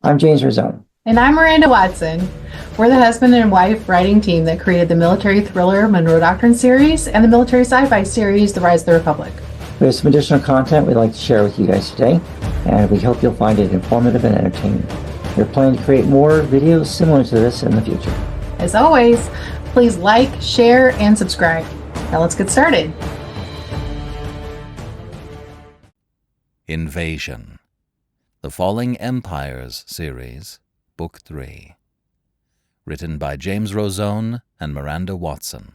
I'm James Rosone. And I'm Miranda Watson. We're the husband and wife writing team that created the military thriller Monroe Doctrine series and the military sci-fi series The Rise of the Republic. We have some additional content we'd like to share with you guys today, and we hope you'll find it informative and entertaining. We're planning to create more videos similar to this in the future. As always, please like, share, and subscribe. Now let's get started. Invasion. The Falling Empires series, Book 3. Written by James Rosone and Miranda Watson.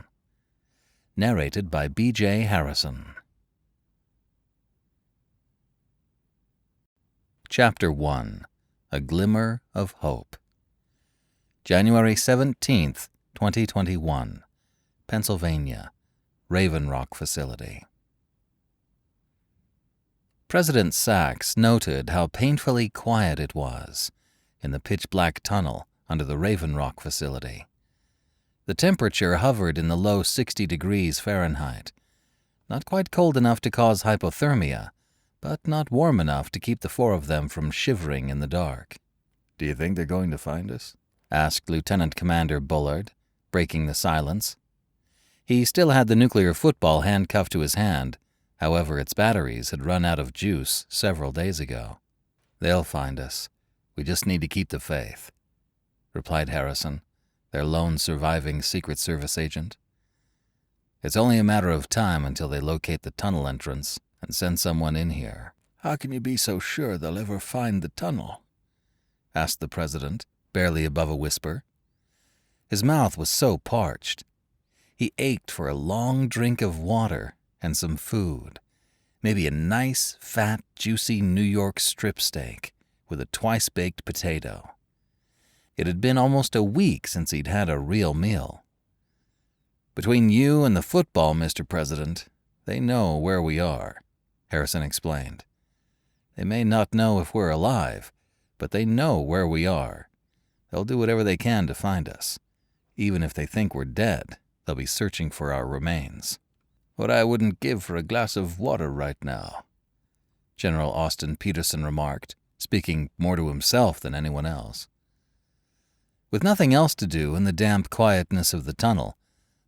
Narrated by B.J. Harrison. Chapter 1. A Glimmer of Hope. January 17th, 2021. Pennsylvania. Raven Rock Facility. President Sachs noted how painfully quiet it was in the pitch-black tunnel under the Raven Rock facility. The temperature hovered in the low 60 degrees Fahrenheit, not quite cold enough to cause hypothermia, but not warm enough to keep the four of them from shivering in the dark. "Do you think they're going to find us?" asked Lieutenant Commander Bullard, breaking the silence. He still had the nuclear football handcuffed to his hand. However, its batteries had run out of juice several days ago. "They'll find us. We just need to keep the faith," replied Harrison, their lone surviving Secret Service agent. "It's only a matter of time until they locate the tunnel entrance and send someone in here." "How can you be so sure they'll ever find the tunnel?" asked the president, barely above a whisper. His mouth was so parched. He ached for a long drink of water and some food, maybe a nice, fat, juicy New York strip steak with a twice-baked potato. It had been almost a week since he'd had a real meal. "Between you and the football, Mr. President, they know where we are," Harrison explained. "They may not know if we're alive, but they know where we are. They'll do whatever they can to find us. Even if they think we're dead, they'll be searching for our remains." "What I wouldn't give for a glass of water right now," General Austin Peterson remarked, speaking more to himself than anyone else. With nothing else to do in the damp quietness of the tunnel,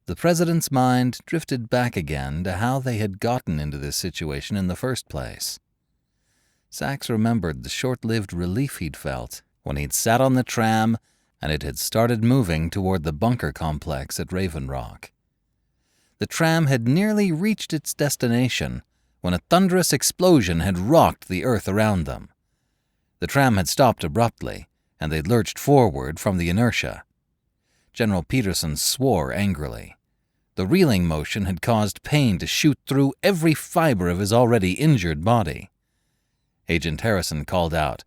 the president's mind drifted back again to how they had gotten into this situation in the first place. Sachs remembered the short-lived relief he'd felt when he'd sat on the tram and it had started moving toward the bunker complex at Raven Rock. The tram had nearly reached its destination when a thunderous explosion had rocked the earth around them. The tram had stopped abruptly, and they'd lurched forward from the inertia. General Peterson swore angrily. The reeling motion had caused pain to shoot through every fiber of his already injured body. Agent Harrison called out,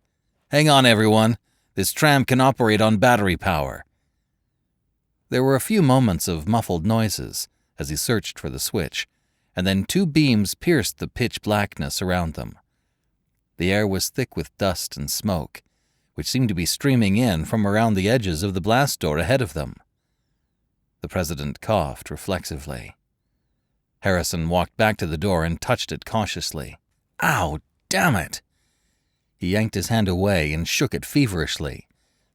"Hang on, everyone. This tram can operate on battery power." There were a few moments of muffled noises as he searched for the switch, and then two beams pierced the pitch blackness around them. The air was thick with dust and smoke, which seemed to be streaming in from around the edges of the blast door ahead of them. The president coughed reflexively. Harrison walked back to the door and touched it cautiously. "Ow, damn it!" He yanked his hand away and shook it feverishly.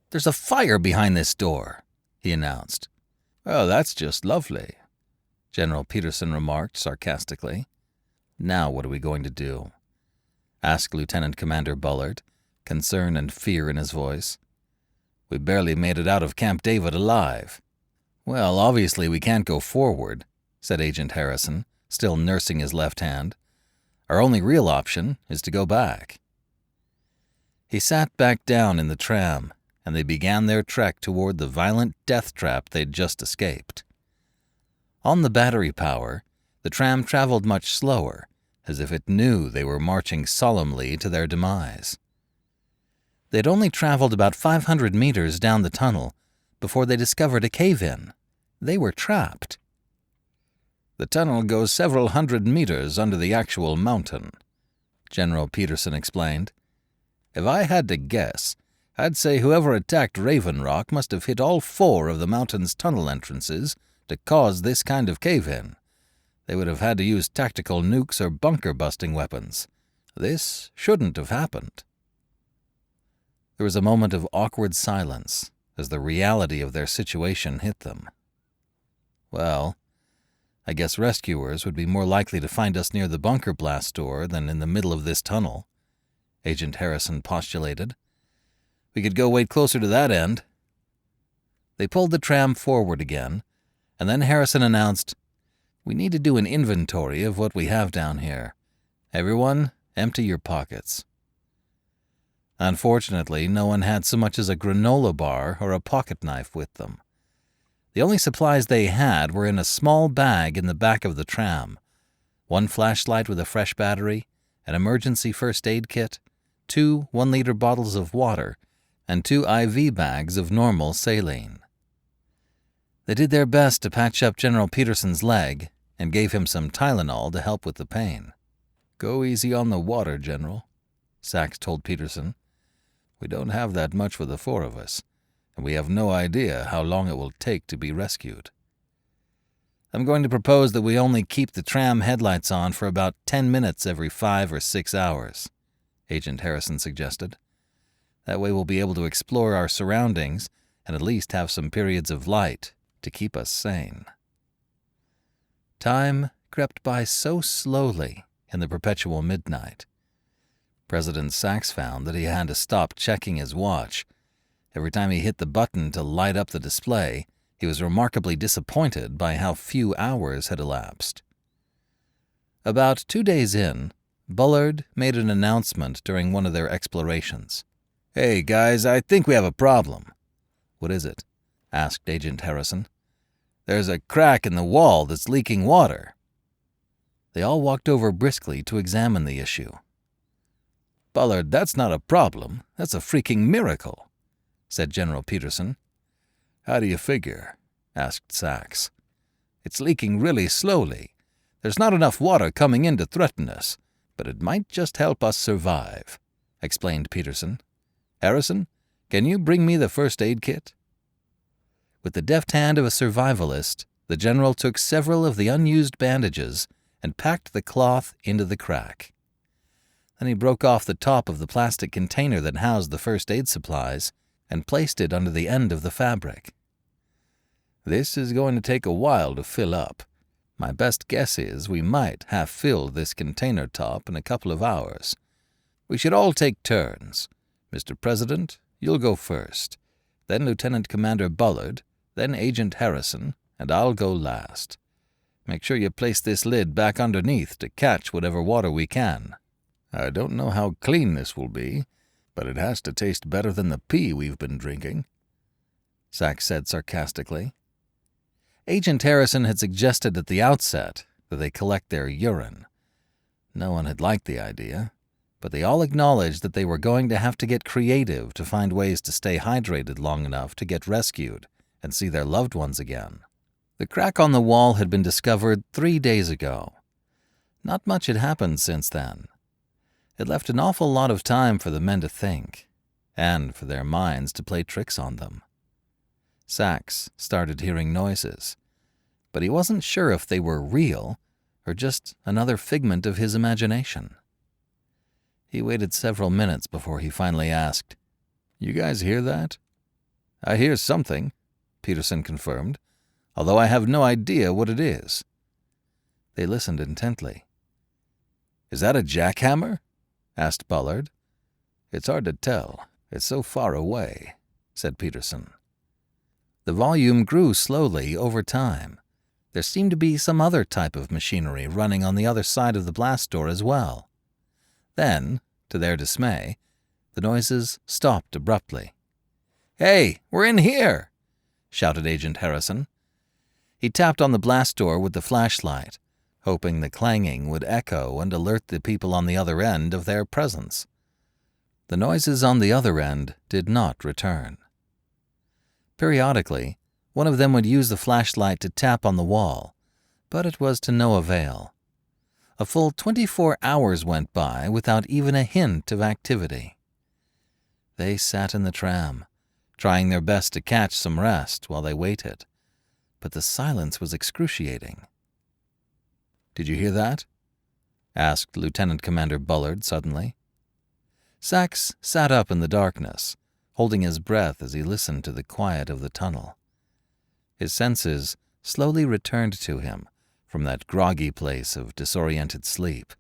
"There's a fire behind this door," he announced. "Oh, that's just lovely," General Peterson remarked sarcastically. "Now what are we going to do?" asked Lieutenant Commander Bullard, concern and fear in his voice. "We barely made it out of Camp David alive." "Well, obviously we can't go forward," said Agent Harrison, still nursing his left hand. "Our only real option is to go back." He sat back down in the tram, and they began their trek toward the violent death trap they'd just escaped. On the battery power, the tram traveled much slower, as if it knew they were marching solemnly to their demise. They'd only traveled about 500 meters down the tunnel before they discovered a cave-in. They were trapped. "The tunnel goes several hundred meters under the actual mountain," General Peterson explained. "If I had to guess, I'd say whoever attacked Raven Rock must have hit all four of the mountain's tunnel entrances to cause this kind of cave-in. They would have had to use tactical nukes or bunker-busting weapons. This shouldn't have happened." There was a moment of awkward silence as the reality of their situation hit them. Well, I guess rescuers would be more likely to find us near the bunker blast door than in the middle of this tunnel, Agent Harrison postulated. We could go wait closer to that end. They pulled the tram forward again, and then Harrison announced, "We need to do an inventory of what we have down here. Everyone, empty your pockets." Unfortunately, no one had so much as a granola bar or a pocket knife with them. The only supplies they had were in a small bag in the back of the tram: one flashlight with a fresh battery, an emergency first aid kit, 2 one-liter bottles of water, and 2 IV bags of normal saline. They did their best to patch up General Peterson's leg and gave him some Tylenol to help with the pain. "Go easy on the water, General," Sachs told Peterson. "We don't have that much for the 4 of us, and we have no idea how long it will take to be rescued." "I'm going to propose that we only keep the tram headlights on for about 10 minutes every 5 or 6 hours, Agent Harrison suggested. "That way we'll be able to explore our surroundings and at least have some periods of light to keep us sane." Time crept by so slowly in the perpetual midnight. President Sachs found that he had to stop checking his watch. Every time he hit the button to light up the display, he was remarkably disappointed by how few hours had elapsed. About 2 days in, Bullard made an announcement during one of their explorations. "Hey, guys, I think we have a problem." "What is it?" asked Agent Harrison. "There's a crack in the wall that's leaking water." They all walked over briskly to examine the issue. "Bullard, that's not a problem. That's a freaking miracle," said General Peterson. "How do you figure?" asked Sachs. "It's leaking really slowly. There's not enough water coming in to threaten us, but it might just help us survive," explained Peterson. "Harrison, can you bring me the first aid kit?" With the deft hand of a survivalist, the general took several of the unused bandages and packed the cloth into the crack. Then he broke off the top of the plastic container that housed the first aid supplies and placed it under the end of the fabric. "This is going to take a while to fill up. My best guess is we might have filled this container top in a couple of hours. We should all take turns. Mr. President, you'll go first, then Lieutenant Commander Bullard, then Agent Harrison, and I'll go last. Make sure you place this lid back underneath to catch whatever water we can. I don't know how clean this will be, but it has to taste better than the pee we've been drinking," Sachs said sarcastically. Agent Harrison had suggested at the outset that they collect their urine. No one had liked the idea, but they all acknowledged that they were going to have to get creative to find ways to stay hydrated long enough to get rescued and see their loved ones again. The crack on the wall had been discovered 3 days ago. Not much had happened since then. It left an awful lot of time for the men to think, and for their minds to play tricks on them. Sachs started hearing noises, but he wasn't sure if they were real or just another figment of his imagination. He waited several minutes before he finally asked, "You guys hear that?" "I hear something," Peterson confirmed, "although I have no idea what it is." They listened intently. "Is that a jackhammer?" asked Bullard. "It's hard to tell. It's so far away," said Peterson. The volume grew slowly over time. There seemed to be some other type of machinery running on the other side of the blast door as well. Then, to their dismay, the noises stopped abruptly. "Hey, we're in here!" shouted Agent Harrison. He tapped on the blast door with the flashlight, hoping the clanging would echo and alert the people on the other end of their presence. The noises on the other end did not return. Periodically, one of them would use the flashlight to tap on the wall, but it was to no avail. A full 24 hours went by without even a hint of activity. They sat in the tram, trying their best to catch some rest while they waited, but the silence was excruciating. "Did you hear that?" asked Lieutenant Commander Bullard suddenly. Sachs sat up in the darkness, holding his breath as he listened to the quiet of the tunnel. His senses slowly returned to him from that groggy place of disoriented sleep,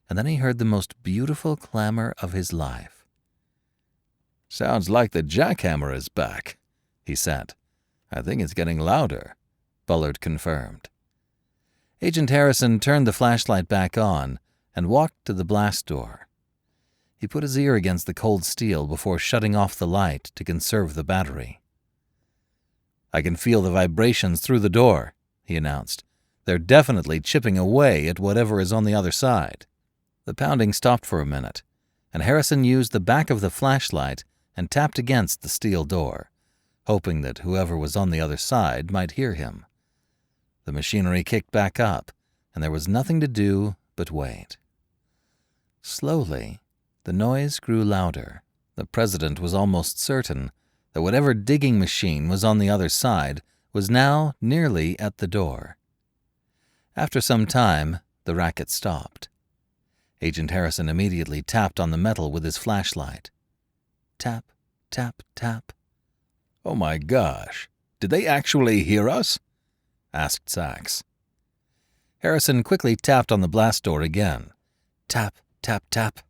and then he heard the most beautiful clamor of his life. "Sounds like the jackhammer is back," he said. "I think it's getting louder," Bullard confirmed. Agent Harrison turned the flashlight back on and walked to the blast door. He put his ear against the cold steel before shutting off the light to conserve the battery. "I can feel the vibrations through the door," he announced. "They're definitely chipping away at whatever is on the other side." The pounding stopped for a minute, and Harrison used the back of the flashlight and tapped against the steel door, hoping that whoever was on the other side might hear him. The machinery kicked back up, and there was nothing to do but wait. Slowly, the noise grew louder. The president was almost certain that whatever digging machine was on the other side was now nearly at the door. After some time, the racket stopped. Agent Harrison immediately tapped on the metal with his flashlight. Tap, tap, tap. "Oh my gosh, did they actually hear us?" asked Sachs. Harrison quickly tapped on the blast door again. Tap, tap, tap.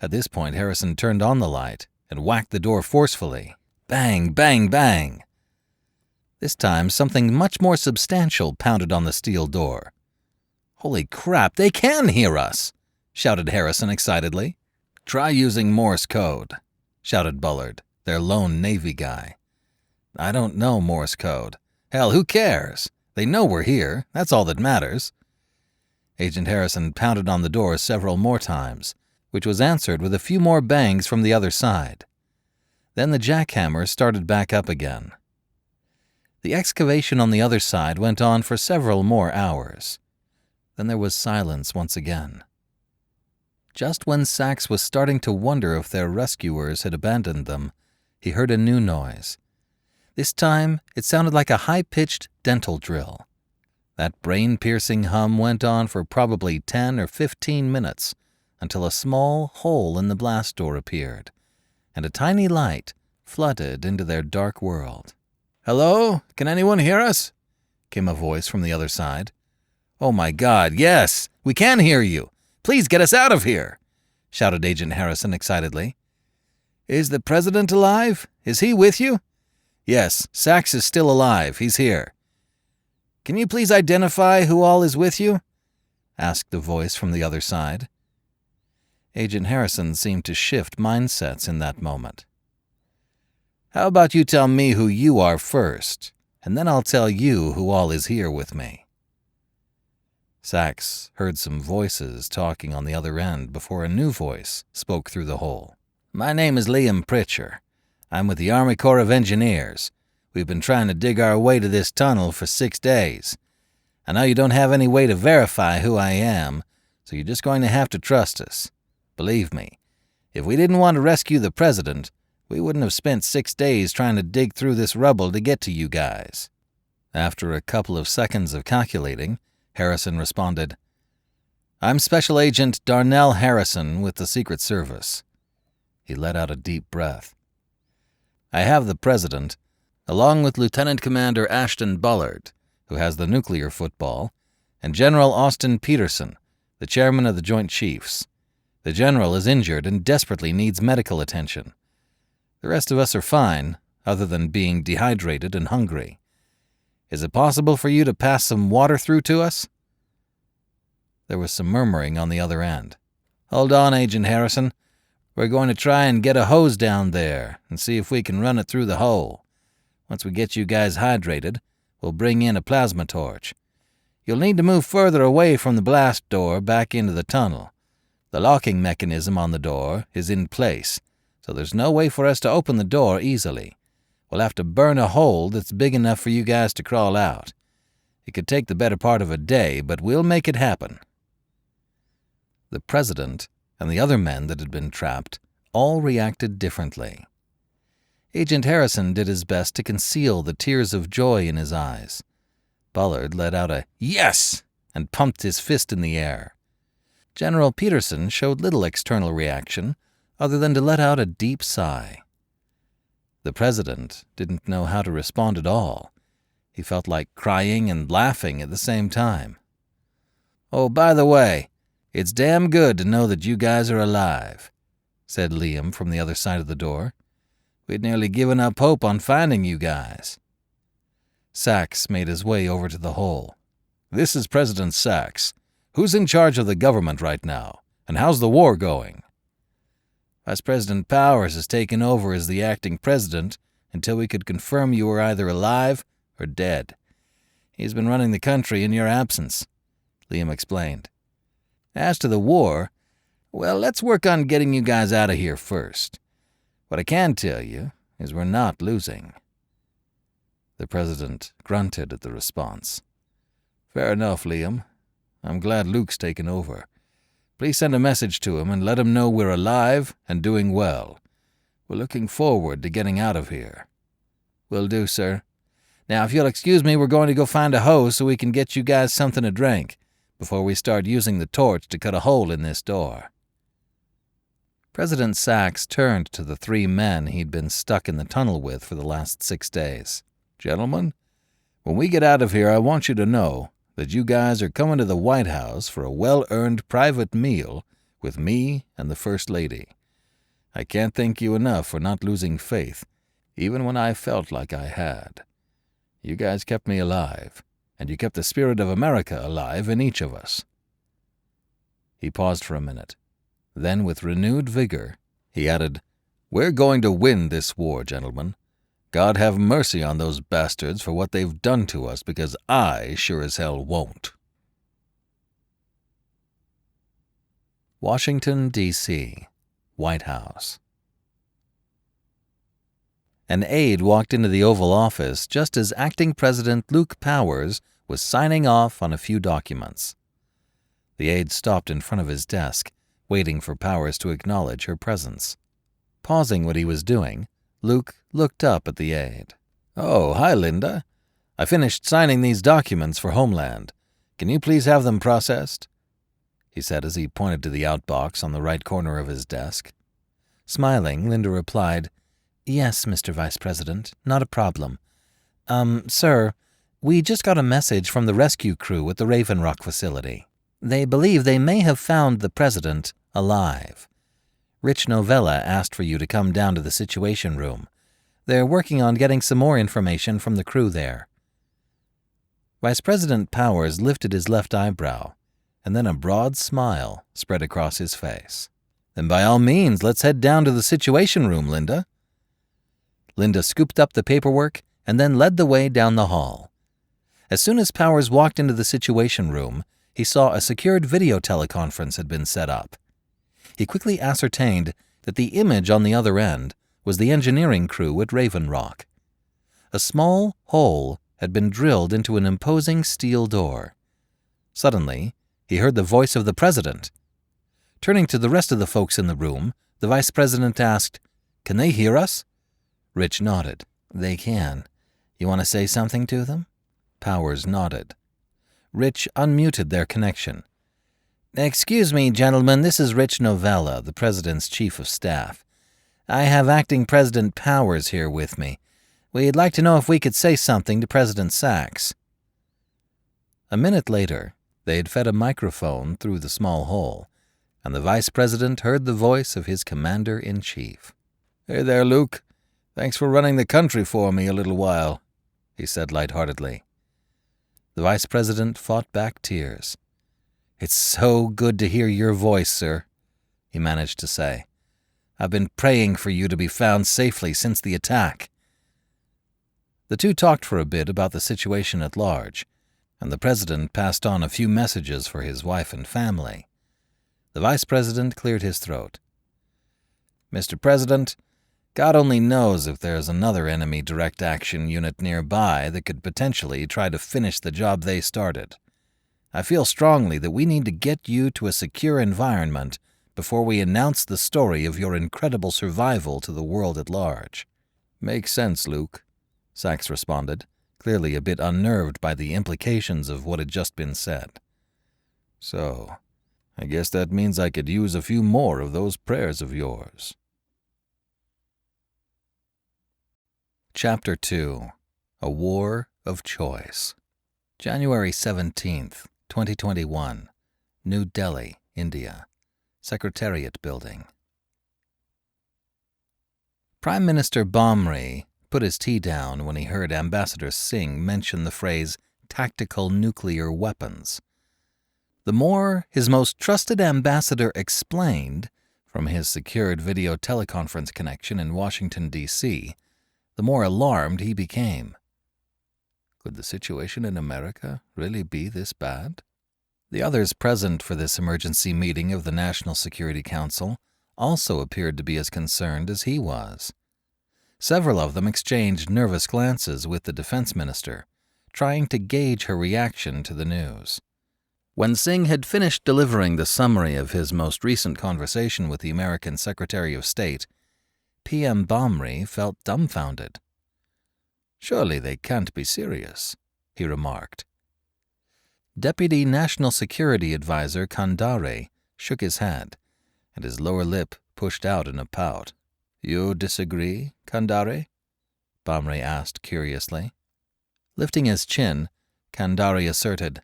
At this point, Harrison turned on the light and whacked the door forcefully. Bang, bang, bang. This time, something much more substantial pounded on the steel door. "Holy crap, they can hear us!" shouted Harrison excitedly. "Try using Morse code," shouted Bullard, their lone Navy guy. "I don't know Morse code. Hell, who cares? They know we're here. That's all that matters." Agent Harrison pounded on the door several more times, which was answered with a few more bangs from the other side. Then the jackhammer started back up again. The excavation on the other side went on for several more hours. Then there was silence once again. Just when Sachs was starting to wonder if their rescuers had abandoned them, he heard a new noise. This time, it sounded like a high-pitched dental drill. That brain-piercing hum went on for probably 10 or 15 minutes until a small hole in the blast door appeared, and a tiny light flooded into their dark world. "Hello? Can anyone hear us?" came a voice from the other side. "Oh my God, yes! We can hear you! Please get us out of here!" shouted Agent Harrison excitedly. "Is the president alive? Is he with you?" "Yes, Sachs is still alive. He's here." "Can you please identify who all is with you?" asked the voice from the other side. Agent Harrison seemed to shift mindsets in that moment. "How about you tell me who you are first, and then I'll tell you who all is here with me." Sachs heard some voices talking on the other end before a new voice spoke through the hole. "My name is Liam Pritcher. I'm with the Army Corps of Engineers. We've been trying to dig our way to this tunnel for 6 days. I know you don't have any way to verify who I am, so you're just going to have to trust us. Believe me, if we didn't want to rescue the president, we wouldn't have spent 6 days trying to dig through this rubble to get to you guys." After a couple of seconds of calculating, Harrison responded, "I'm Special Agent Darnell Harrison with the Secret Service." He let out a deep breath. "I have the president, along with Lieutenant Commander Ashton Bullard, who has the nuclear football, and General Austin Peterson, the chairman of the Joint Chiefs. The general is injured and desperately needs medical attention. The rest of us are fine, other than being dehydrated and hungry. Is it possible for you to pass some water through to us?" There was some murmuring on the other end. "Hold on, Agent Harrison. We're going to try and get a hose down there and see if we can run it through the hole. Once we get you guys hydrated, we'll bring in a plasma torch. You'll need to move further away from the blast door back into the tunnel. The locking mechanism on the door is in place, so there's no way for us to open the door easily. We'll have to burn a hole that's big enough for you guys to crawl out. It could take the better part of a day, but we'll make it happen." The president and the other men that had been trapped all reacted differently. Agent Harrison did his best to conceal the tears of joy in his eyes. Bullard let out a "yes" and pumped his fist in the air. General Peterson showed little external reaction, other than to let out a deep sigh. The president didn't know how to respond at all. He felt like crying and laughing at the same time. "Oh, by the way, it's damn good to know that you guys are alive," said Liam from the other side of the door. "We'd nearly given up hope on finding you guys." Sachs made his way over to the hole. "This is President Sachs. Who's in charge of the government right now, and how's the war going?" "Vice President Powers has taken over as the acting president until we could confirm you were either alive or dead. He's been running the country in your absence," Liam explained. "As to the war, well, let's work on getting you guys out of here first. What I can tell you is we're not losing." The president grunted at the response. "Fair enough, Liam. I'm glad Luke's taken over. Please send a message to him and let him know we're alive and doing well. We're looking forward to getting out of here." "Will do, sir. Now, if you'll excuse me, we're going to go find a hose so we can get you guys something to drink before we start using the torch to cut a hole in this door." President Sachs turned to the 3 men he'd been stuck in the tunnel with for the last 6 days. "Gentlemen, when we get out of here, I want you to know that you guys are coming to the White House for a well-earned private meal with me and the First Lady. I can't thank you enough for not losing faith, even when I felt like I had. You guys kept me alive, and you kept the spirit of America alive in each of us." He paused for a minute. Then, with renewed vigor, he added, "We're going to win this war, gentlemen. God have mercy on those bastards for what they've done to us, because I sure as hell won't." Washington, D.C., White House. An aide walked into the Oval Office just as Acting President Luke Powers was signing off on a few documents. The aide stopped in front of his desk, waiting for Powers to acknowledge her presence. Pausing what he was doing, Luke looked up at the aide. "Oh, hi, Linda. I finished signing these documents for Homeland. Can you please have them processed?" he said as he pointed to the outbox on the right corner of his desk. Smiling, Linda replied, "Yes, Mr. Vice President, not a problem. Sir, we just got a message from the rescue crew at the Raven Rock facility. They believe they may have found the President alive. Rich Novella asked for you to come down to the Situation Room. They're working on getting some more information from the crew there." Vice President Powers lifted his left eyebrow, and then a broad smile spread across his face. "Then by all means, let's head down to the Situation Room, Linda." Linda scooped up the paperwork and then led the way down the hall. As soon as Powers walked into the Situation Room, he saw a secured video teleconference had been set up. He quickly ascertained that the image on the other end was the engineering crew at Raven Rock. A small hole had been drilled into an imposing steel door. Suddenly, he heard the voice of the president. Turning to the rest of the folks in the room, the vice president asked, "Can they hear us?" Rich nodded. "They can. You want to say something to them?" Powers nodded. Rich unmuted their connection. "Excuse me, gentlemen, this is Rich Novella, the President's Chief of Staff. I have Acting President Powers here with me. We'd like to know if we could say something to President Sachs." A minute later, they had fed a microphone through the small hole, and the Vice President heard the voice of his Commander-in-Chief. "Hey there, Luke. Thanks for running the country for me a little while," he said lightheartedly. The Vice President fought back tears. "It's so good to hear your voice, sir," he managed to say. "I've been praying for you to be found safely since the attack." The two talked for a bit about the situation at large, and the President passed on a few messages for his wife and family. The Vice President cleared his throat. "Mr. President, God only knows if there's another enemy direct action unit nearby that could potentially try to finish the job they started. I feel strongly that we need to get you to a secure environment before we announce the story of your incredible survival to the world at large." "Makes sense, Luke," Sachs responded, clearly a bit unnerved by the implications of what had just been said. "So, I guess that means I could use a few more of those prayers of yours. Chapter 2. A War of Choice. January 17th, 2021. New Delhi, India. Secretariat Building. Prime Minister Bomri put his tea down when he heard Ambassador Singh mention the phrase tactical nuclear weapons. The more his most trusted ambassador explained, from his secured video teleconference connection in Washington, D.C., the more alarmed he became. Could the situation in America really be this bad? The others present for this emergency meeting of the National Security Council also appeared to be as concerned as he was. Several of them exchanged nervous glances with the defense minister, trying to gauge her reaction to the news. When Singh had finished delivering the summary of his most recent conversation with the American Secretary of State, PM Bomri felt dumbfounded. "Surely they can't be serious," he remarked. Deputy National Security Advisor Kandare shook his head, and his lower lip pushed out in a pout. "You disagree, Kandare?" Bomri asked curiously. Lifting his chin, Kandare asserted,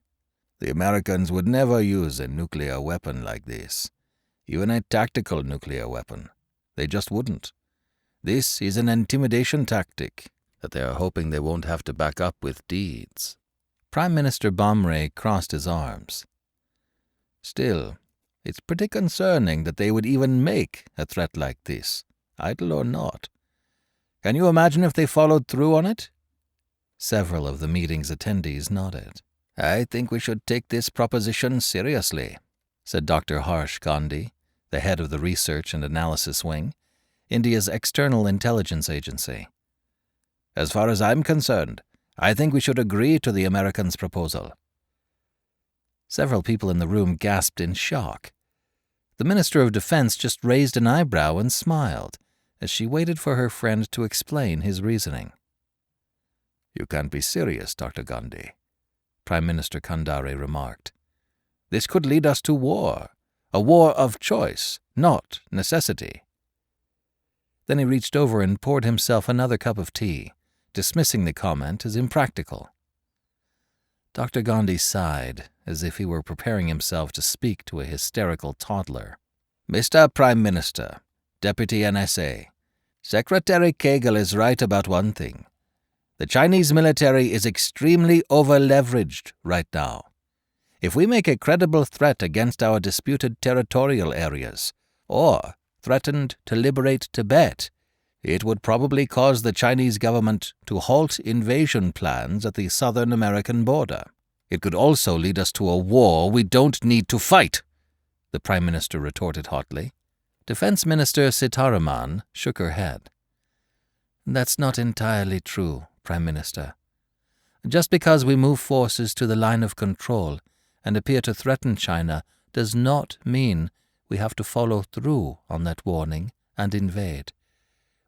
"The Americans would never use a nuclear weapon like this, even a tactical nuclear weapon. They just wouldn't. This is an intimidation tactic that they are hoping they won't have to back up with deeds." Prime Minister Bomri crossed his arms. "Still, it's pretty concerning that they would even make a threat like this, idle or not. Can you imagine if they followed through on it?" Several of the meeting's attendees nodded. "I think we should take this proposition seriously," said Dr. Harsh Gandhi, the head of the Research and Analysis Wing, India's external intelligence agency. "As far as I'm concerned, I think we should agree to the Americans' proposal." Several people in the room gasped in shock. The Minister of Defense just raised an eyebrow and smiled as she waited for her friend to explain his reasoning. "You can't be serious, Dr. Gandhi," Prime Minister Kandare remarked. "This could lead us to war, a war of choice, not necessity." Then he reached over and poured himself another cup of tea, dismissing the comment as impractical. Dr. Gandhi sighed, as if he were preparing himself to speak to a hysterical toddler. "Mr. Prime Minister, Deputy NSA, Secretary Kegel is right about one thing. The Chinese military is extremely over-leveraged right now. If we make a credible threat against our disputed territorial areas, or threatened to liberate Tibet, it would probably cause the Chinese government to halt invasion plans at the southern American border. It could also lead us to a war we don't need to fight," the Prime Minister retorted hotly. Defense Minister Sitaraman shook her head. "That's not entirely true, Prime Minister. Just because we move forces to the line of control and appear to threaten China does not mean we have to follow through on that warning and invade.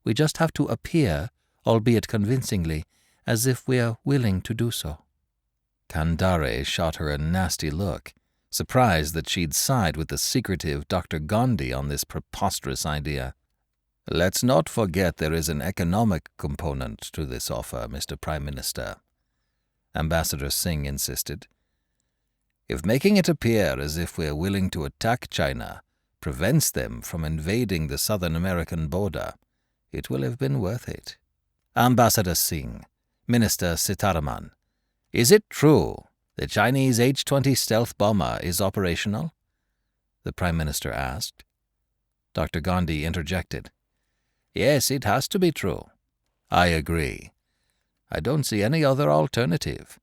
We just have to appear, albeit convincingly, as if we are willing to do so." Kandare shot her a nasty look, surprised that she'd side with the secretive Dr. Gandhi on this preposterous idea. "Let's not forget there is an economic component to this offer, Mr. Prime Minister," Ambassador Singh insisted. "If making it appear as if we are willing to attack China prevents them from invading the southern American border, it will have been worth it." "Ambassador Singh, Minister Sitaraman, is it true the Chinese H-20 stealth bomber is operational?" the Prime Minister asked. Dr. Gandhi interjected. "Yes, it has to be true." "I agree. I don't see any other alternative.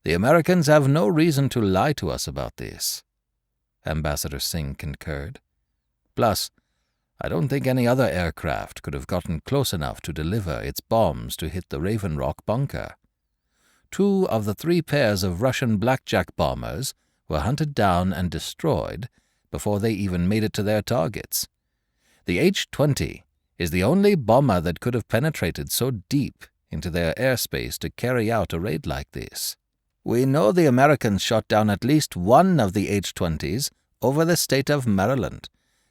The Americans have no reason to lie to us about this," Ambassador Singh concurred. "Plus, I don't think any other aircraft could have gotten close enough to deliver its bombs to hit the Raven Rock bunker. 2 of the 3 pairs of Russian blackjack bombers were hunted down and destroyed before they even made it to their targets. The H-20 is the only bomber that could have penetrated so deep into their airspace to carry out a raid like this. We know the Americans shot down at least one of the H-20s over the state of Maryland,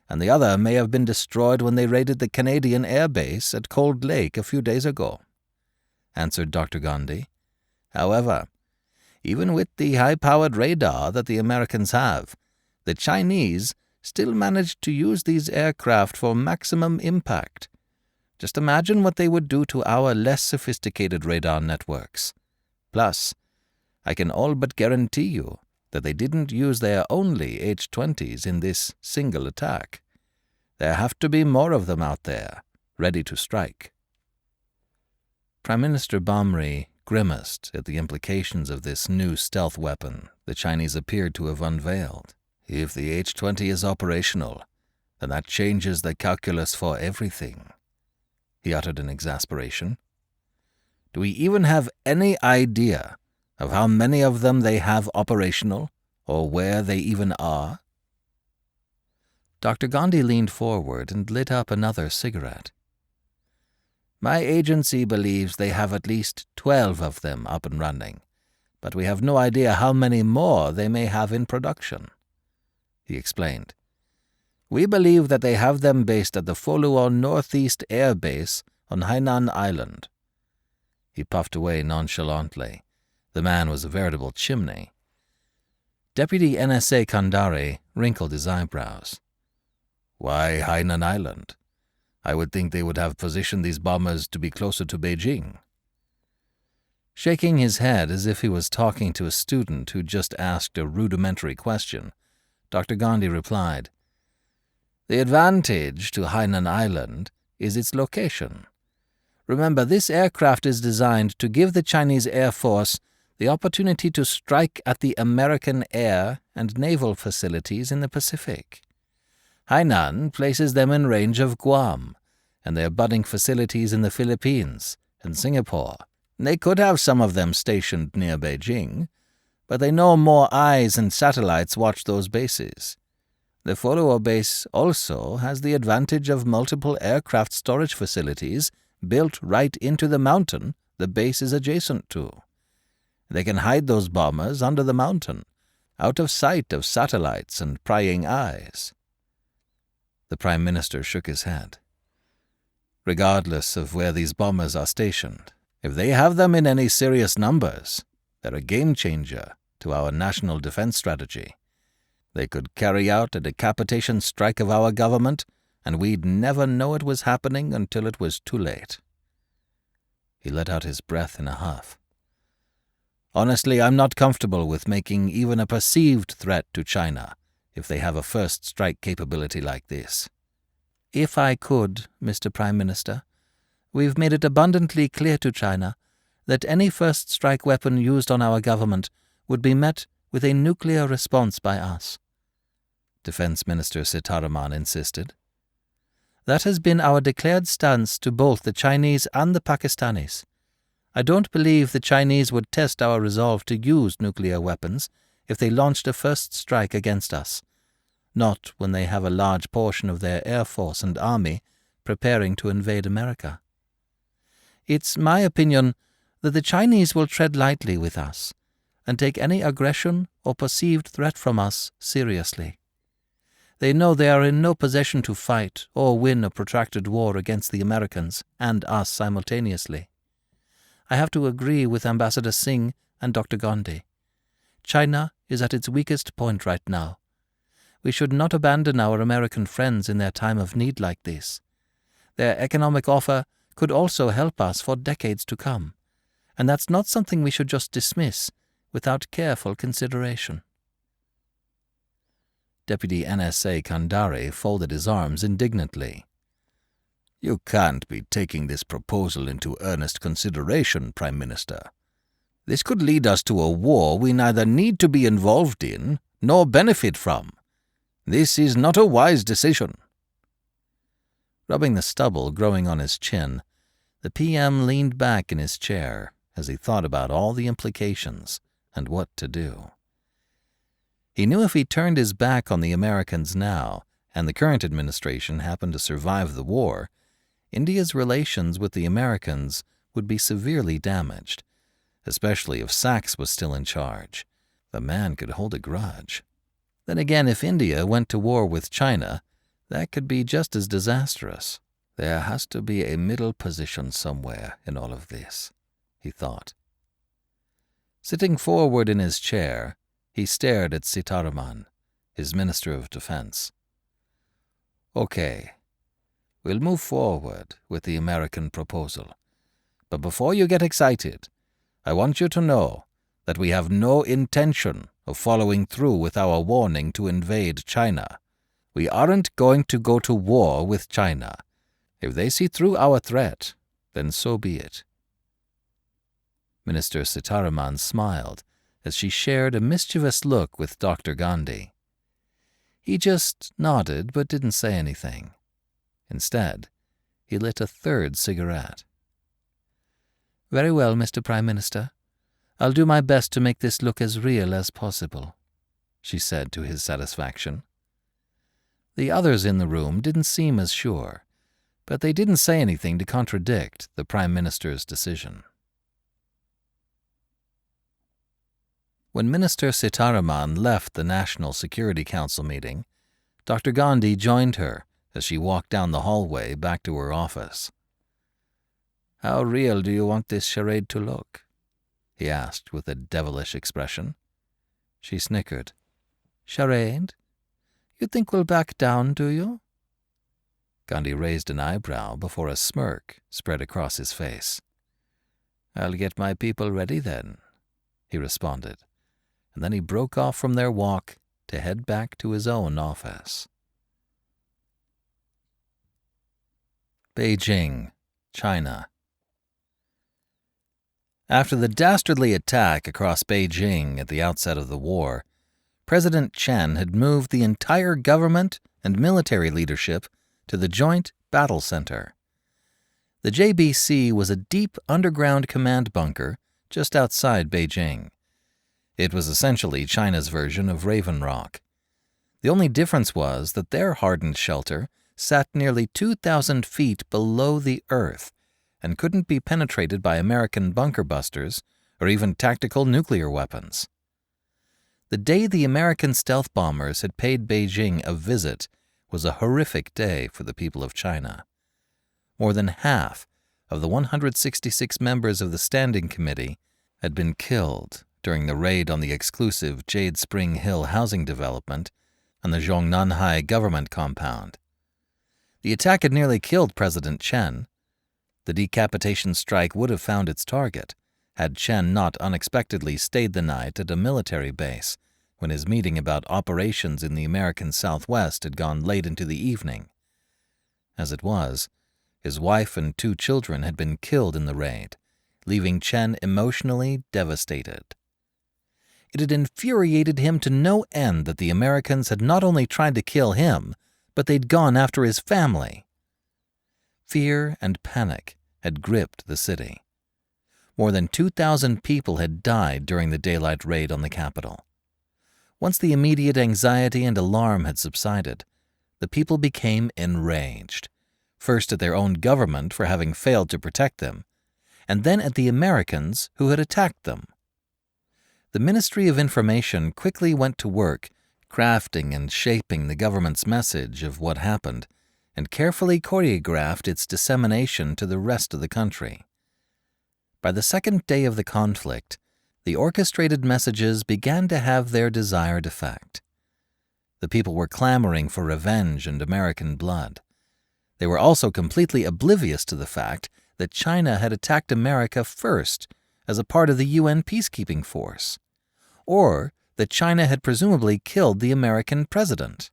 and the other may have been destroyed when they raided the Canadian Air Base at Cold Lake a few days ago," answered Dr. Gandhi. "However, even with the high-powered radar that the Americans have, the Chinese still managed to use these aircraft for maximum impact. Just imagine what they would do to our less sophisticated radar networks. Plus, I can all but guarantee you that they didn't use their only H-20s in this single attack. There have to be more of them out there, ready to strike." Prime Minister Bomri grimaced at the implications of this new stealth weapon the Chinese appeared to have unveiled. "If the H-20 is operational, then that changes the calculus for everything," he uttered in exasperation. "Do we even have any idea of how many of them they have operational, or where they even are?" Dr. Gandhi leaned forward and lit up another cigarette. "My agency believes they have at least 12 of them up and running, but we have no idea how many more they may have in production," he explained. "We believe that they have them based at the Foluo Northeast Air Base on Hainan Island." He puffed away nonchalantly. The man was a veritable chimney. Deputy NSA Kandari wrinkled his eyebrows. "Why Hainan Island? I would think they would have positioned these bombers to be closer to Beijing." Shaking his head as if he was talking to a student who just asked a rudimentary question, Dr. Gandhi replied, "The advantage to Hainan Island is its location. Remember, this aircraft is designed to give the Chinese Air Force the opportunity to strike at the American air and naval facilities in the Pacific. Hainan places them in range of Guam and their budding facilities in the Philippines and Singapore. They could have some of them stationed near Beijing, but they know more eyes and satellites watch those bases. The Foluo base also has the advantage of multiple aircraft storage facilities built right into the mountain the base is adjacent to. They can hide those bombers under the mountain, out of sight of satellites and prying eyes." The Prime Minister shook his head. "Regardless of where these bombers are stationed, if they have them in any serious numbers, they're a game-changer to our national defense strategy. They could carry out a decapitation strike of our government, and we'd never know it was happening until it was too late." He let out his breath in a huff. "Honestly, I'm not comfortable with making even a perceived threat to China if they have a first strike capability like this." "If I could, Mr. Prime Minister, we've made it abundantly clear to China that any first strike weapon used on our government would be met with a nuclear response by us," Defense Minister Sitaraman insisted. "That has been our declared stance to both the Chinese and the Pakistanis. I don't believe the Chinese would test our resolve to use nuclear weapons if they launched a first strike against us, not when they have a large portion of their air force and army preparing to invade America. It's my opinion that the Chinese will tread lightly with us and take any aggression or perceived threat from us seriously. They know they are in no position to fight or win a protracted war against the Americans and us simultaneously. I have to agree with Ambassador Singh and Dr. Gandhi. China is at its weakest point right now. We should not abandon our American friends in their time of need like this. Their economic offer could also help us for decades to come, and that's not something we should just dismiss without careful consideration." Deputy NSA Kandari folded his arms indignantly. "You can't be taking this proposal into earnest consideration, Prime Minister. This could lead us to a war we neither need to be involved in nor benefit from. This is not a wise decision." Rubbing the stubble growing on his chin, the PM leaned back in his chair as he thought about all the implications and what to do. He knew if he turned his back on the Americans now, and the current administration happened to survive the war, India's relations with the Americans would be severely damaged, especially if Sachs was still in charge. The man could hold a grudge. Then again, if India went to war with China, that could be just as disastrous. There has to be a middle position somewhere in all of this, he thought. Sitting forward in his chair, he stared at Sitaraman, his Minister of Defense. Okay, we'll move forward with the American proposal. But before you get excited, I want you to know that we have no intention of following through with our warning to invade China. We aren't going to go to war with China. If they see through our threat, then so be it. Minister Sitaraman smiled as she shared a mischievous look with Dr. Gandhi. He just nodded but didn't say anything. Instead, he lit a third cigarette. Very well, Mr. Prime Minister. I'll do my best to make this look as real as possible, she said to his satisfaction. The others in the room didn't seem as sure, but they didn't say anything to contradict the Prime Minister's decision. When Minister Sitaraman left the National Security Council meeting, Dr. Gandhi joined her as she walked down the hallway back to her office. How real do you want this charade to look? He asked with a devilish expression. She snickered. Charade? You think we'll back down, do you? Gandhi raised an eyebrow before a smirk spread across his face. I'll get my people ready then, he responded, and then he broke off from their walk to head back to his own office. Beijing, China. After the dastardly attack across Beijing at the outset of the war, President Chen had moved the entire government and military leadership to the Joint Battle Center. The JBC was a deep underground command bunker just outside Beijing. It was essentially China's version of Raven Rock. The only difference was that their hardened shelter sat nearly 2,000 feet below the earth and couldn't be penetrated by American bunker busters or even tactical nuclear weapons. The day the American stealth bombers had paid Beijing a visit was a horrific day for the people of China. More than half of the 166 members of the Standing Committee had been killed during the raid on the exclusive Jade Spring Hill housing development and the Zhongnanhai government compound. The attack had nearly killed President Chen. The decapitation strike would have found its target had Chen not unexpectedly stayed the night at a military base when his meeting about operations in the American Southwest had gone late into the evening. As it was, his wife and 2 children had been killed in the raid, leaving Chen emotionally devastated. It had infuriated him to no end that the Americans had not only tried to kill him, but they'd gone after his family. Fear and panic had gripped the city. More than 2,000 people had died during the daylight raid on the capital. Once the immediate anxiety and alarm had subsided, the people became enraged, first at their own government for having failed to protect them, and then at the Americans who had attacked them. The Ministry of Information quickly went to work crafting and shaping the government's message of what happened and carefully choreographed its dissemination to the rest of the country. By the second day of the conflict, the orchestrated messages began to have their desired effect. The people were clamoring for revenge and American blood. They were also completely oblivious to the fact that China had attacked America first as a part of the UN peacekeeping force, or that China had presumably killed the American president.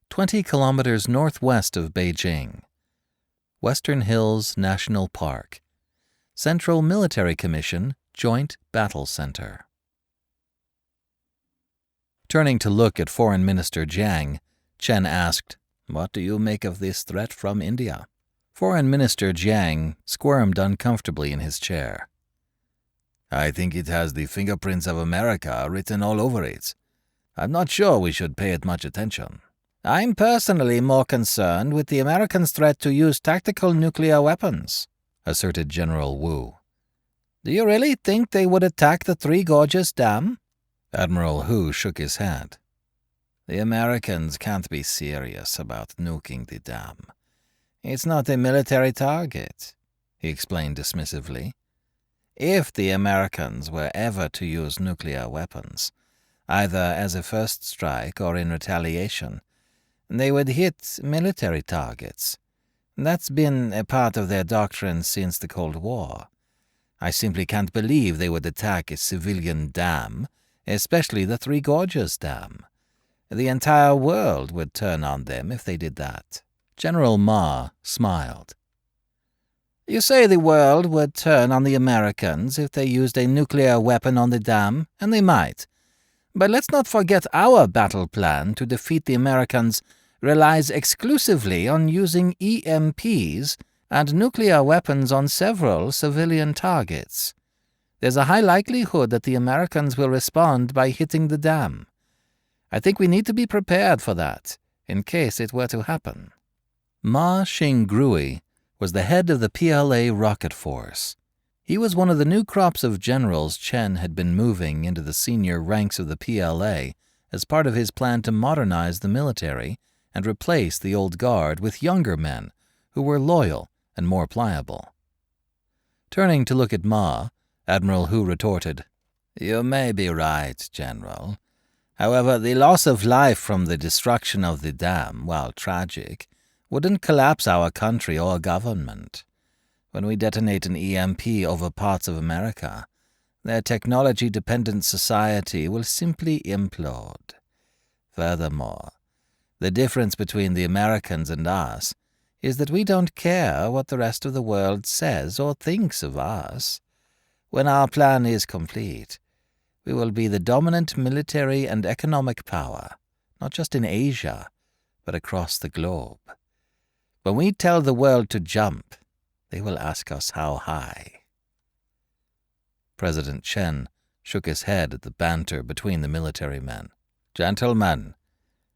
20 kilometers northwest of Beijing, Western Hills National Park, Central Military Commission Joint Battle Center. Turning to look at Foreign Minister Jiang, Chen asked, "What do you make of this threat from India?" Foreign Minister Jiang squirmed uncomfortably in his chair. I think it has the fingerprints of America written all over it. I'm not sure we should pay it much attention. I'm personally more concerned with the Americans' threat to use tactical nuclear weapons, asserted General Wu. Do you really think they would attack the Three Gorges Dam? Admiral Hu shook his head. The Americans can't be serious about nuking the dam. It's not a military target, he explained dismissively. If the Americans were ever to use nuclear weapons, either as a first strike or in retaliation, they would hit military targets. That's been a part of their doctrine since the Cold War. I simply can't believe they would attack a civilian dam, especially the Three Gorges Dam. The entire world would turn on them if they did that. General Ma smiled. You say the world would turn on the Americans if they used a nuclear weapon on the dam, and they might. But let's not forget our battle plan to defeat the Americans relies exclusively on using EMPs and nuclear weapons on several civilian targets. There's a high likelihood that the Americans will respond by hitting the dam. I think we need to be prepared for that, in case it were to happen. Ma Xingrui was the head of the PLA rocket force. He was one of the new crops of generals Chen had been moving into the senior ranks of the PLA as part of his plan to modernize the military and replace the old guard with younger men who were loyal and more pliable. Turning to look at Ma, Admiral Hu retorted, You may be right, General. However, the loss of life from the destruction of the dam, while tragic, wouldn't collapse our country or government. When we detonate an EMP over parts of America, their technology-dependent society will simply implode. Furthermore, the difference between the Americans and us is that we don't care what the rest of the world says or thinks of us. When our plan is complete, we will be the dominant military and economic power, not just in Asia, but across the globe. When we tell the world to jump, they will ask us how high. President Chen shook his head at the banter between the military men. Gentlemen,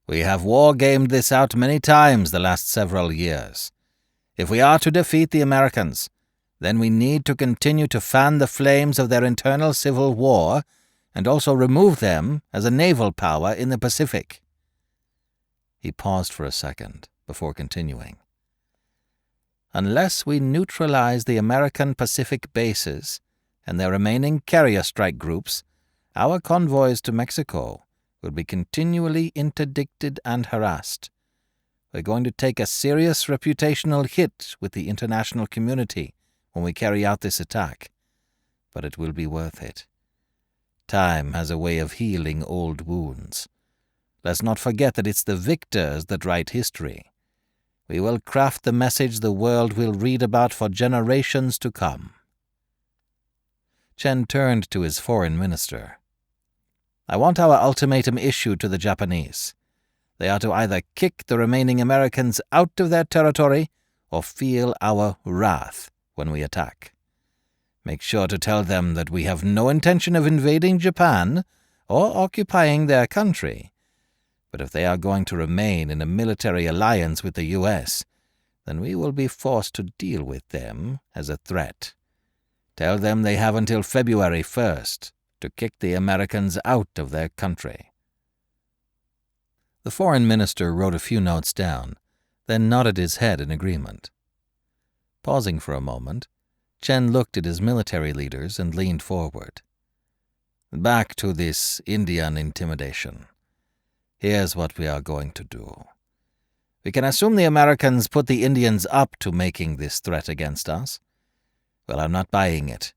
we have war-gamed this out many times the last several years. If we are to defeat the Americans, then we need to continue to fan the flames of their internal civil war and also remove them as a naval power in the Pacific. He paused for a second before continuing. Unless we neutralize the American Pacific bases and their remaining carrier strike groups, our convoys to Mexico will be continually interdicted and harassed. We're going to take a serious reputational hit with the international community when we carry out this attack, but it will be worth it. Time has a way of healing old wounds. Let's not forget that it's the victors that write history. We will craft the message the world will read about for generations to come. Chen turned to his foreign minister. I want our ultimatum issued to the Japanese. They are to either kick the remaining Americans out of their territory or feel our wrath when we attack. Make sure to tell them that we have no intention of invading Japan or occupying their country. But if they are going to remain in a military alliance with the U.S., then we will be forced to deal with them as a threat. Tell them they have until February 1st to kick the Americans out of their country. The foreign minister wrote a few notes down, then nodded his head in agreement. Pausing for a moment, Chen looked at his military leaders and leaned forward. Back to this Indian intimidation. Here's what we are going to do. We can assume the Americans put the Indians up to making this threat against us. Well, I'm not buying it.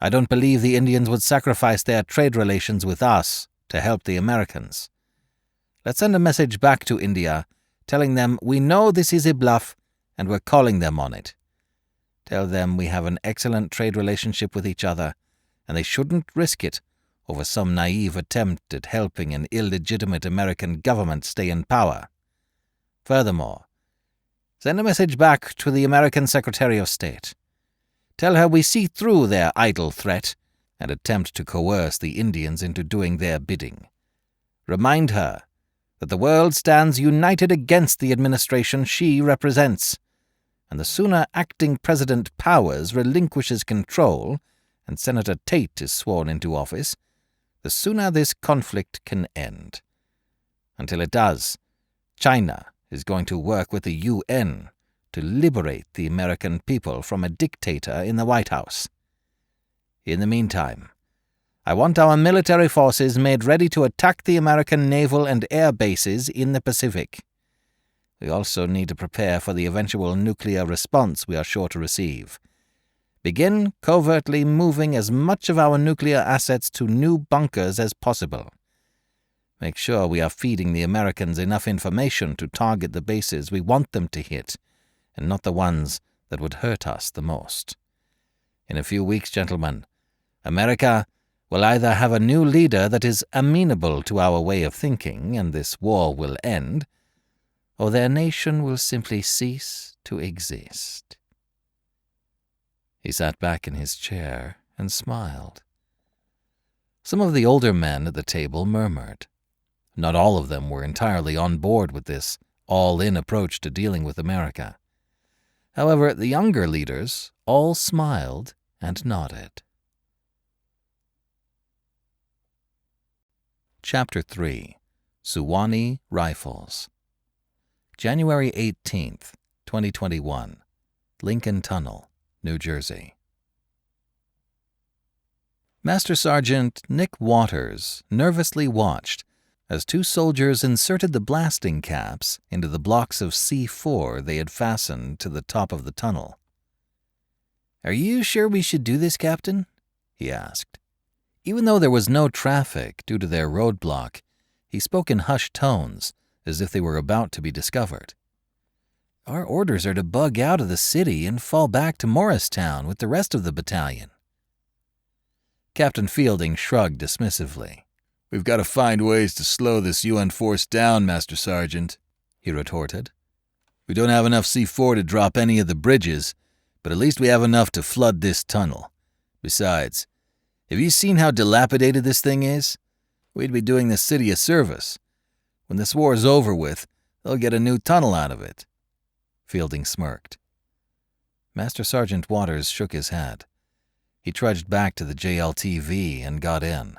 I don't believe the Indians would sacrifice their trade relations with us to help the Americans. Let's send a message back to India, telling them we know this is a bluff and we're calling them on it. Tell them we have an excellent trade relationship with each other, and they shouldn't risk it over some naive attempt at helping an illegitimate American government stay in power. Furthermore, send a message back to the American Secretary of State. Tell her we see through their idle threat and attempt to coerce the Indians into doing their bidding. Remind her that the world stands united against the administration she represents, and the sooner acting President Powers relinquishes control and Senator Tate is sworn into office, the sooner this conflict can end. Until it does, China is going to work with the UN to liberate the American people from a dictator in the White House. In the meantime, I want our military forces made ready to attack the American naval and air bases in the Pacific. We also need to prepare for the eventual nuclear response we are sure to receive. Begin covertly moving as much of our nuclear assets to new bunkers as possible. Make sure we are feeding the Americans enough information to target the bases we want them to hit, and not the ones that would hurt us the most. In a few weeks, gentlemen, America will either have a new leader that is amenable to our way of thinking, and this war will end, or their nation will simply cease to exist. He sat back in his chair and smiled. Some of the older men at the table murmured. Not all of them were entirely on board with this all-in approach to dealing with America. However, the younger leaders all smiled and nodded. Chapter 3. Suwannee Rifles. January 18th, 2021. Lincoln Tunnel, New Jersey. Master Sergeant Nick Waters nervously watched as two soldiers inserted the blasting caps into the blocks of C4 they had fastened to the top of the tunnel. "Are you sure we should do this, Captain?" he asked. Even though there was no traffic due to their roadblock, he spoke in hushed tones, as if they were about to be discovered. "Our orders are to bug out of the city and fall back to Morristown with the rest of the battalion." Captain Fielding shrugged dismissively. "We've got to find ways to slow this UN force down, Master Sergeant," he retorted. "We don't have enough C4 to drop any of the bridges, but at least we have enough to flood this tunnel. Besides, have you seen how dilapidated this thing is? We'd be doing the city a service. When this war is over with, they'll get a new tunnel out of it." Fielding smirked. Master Sergeant Waters shook his head. He trudged back to the JLTV and got in.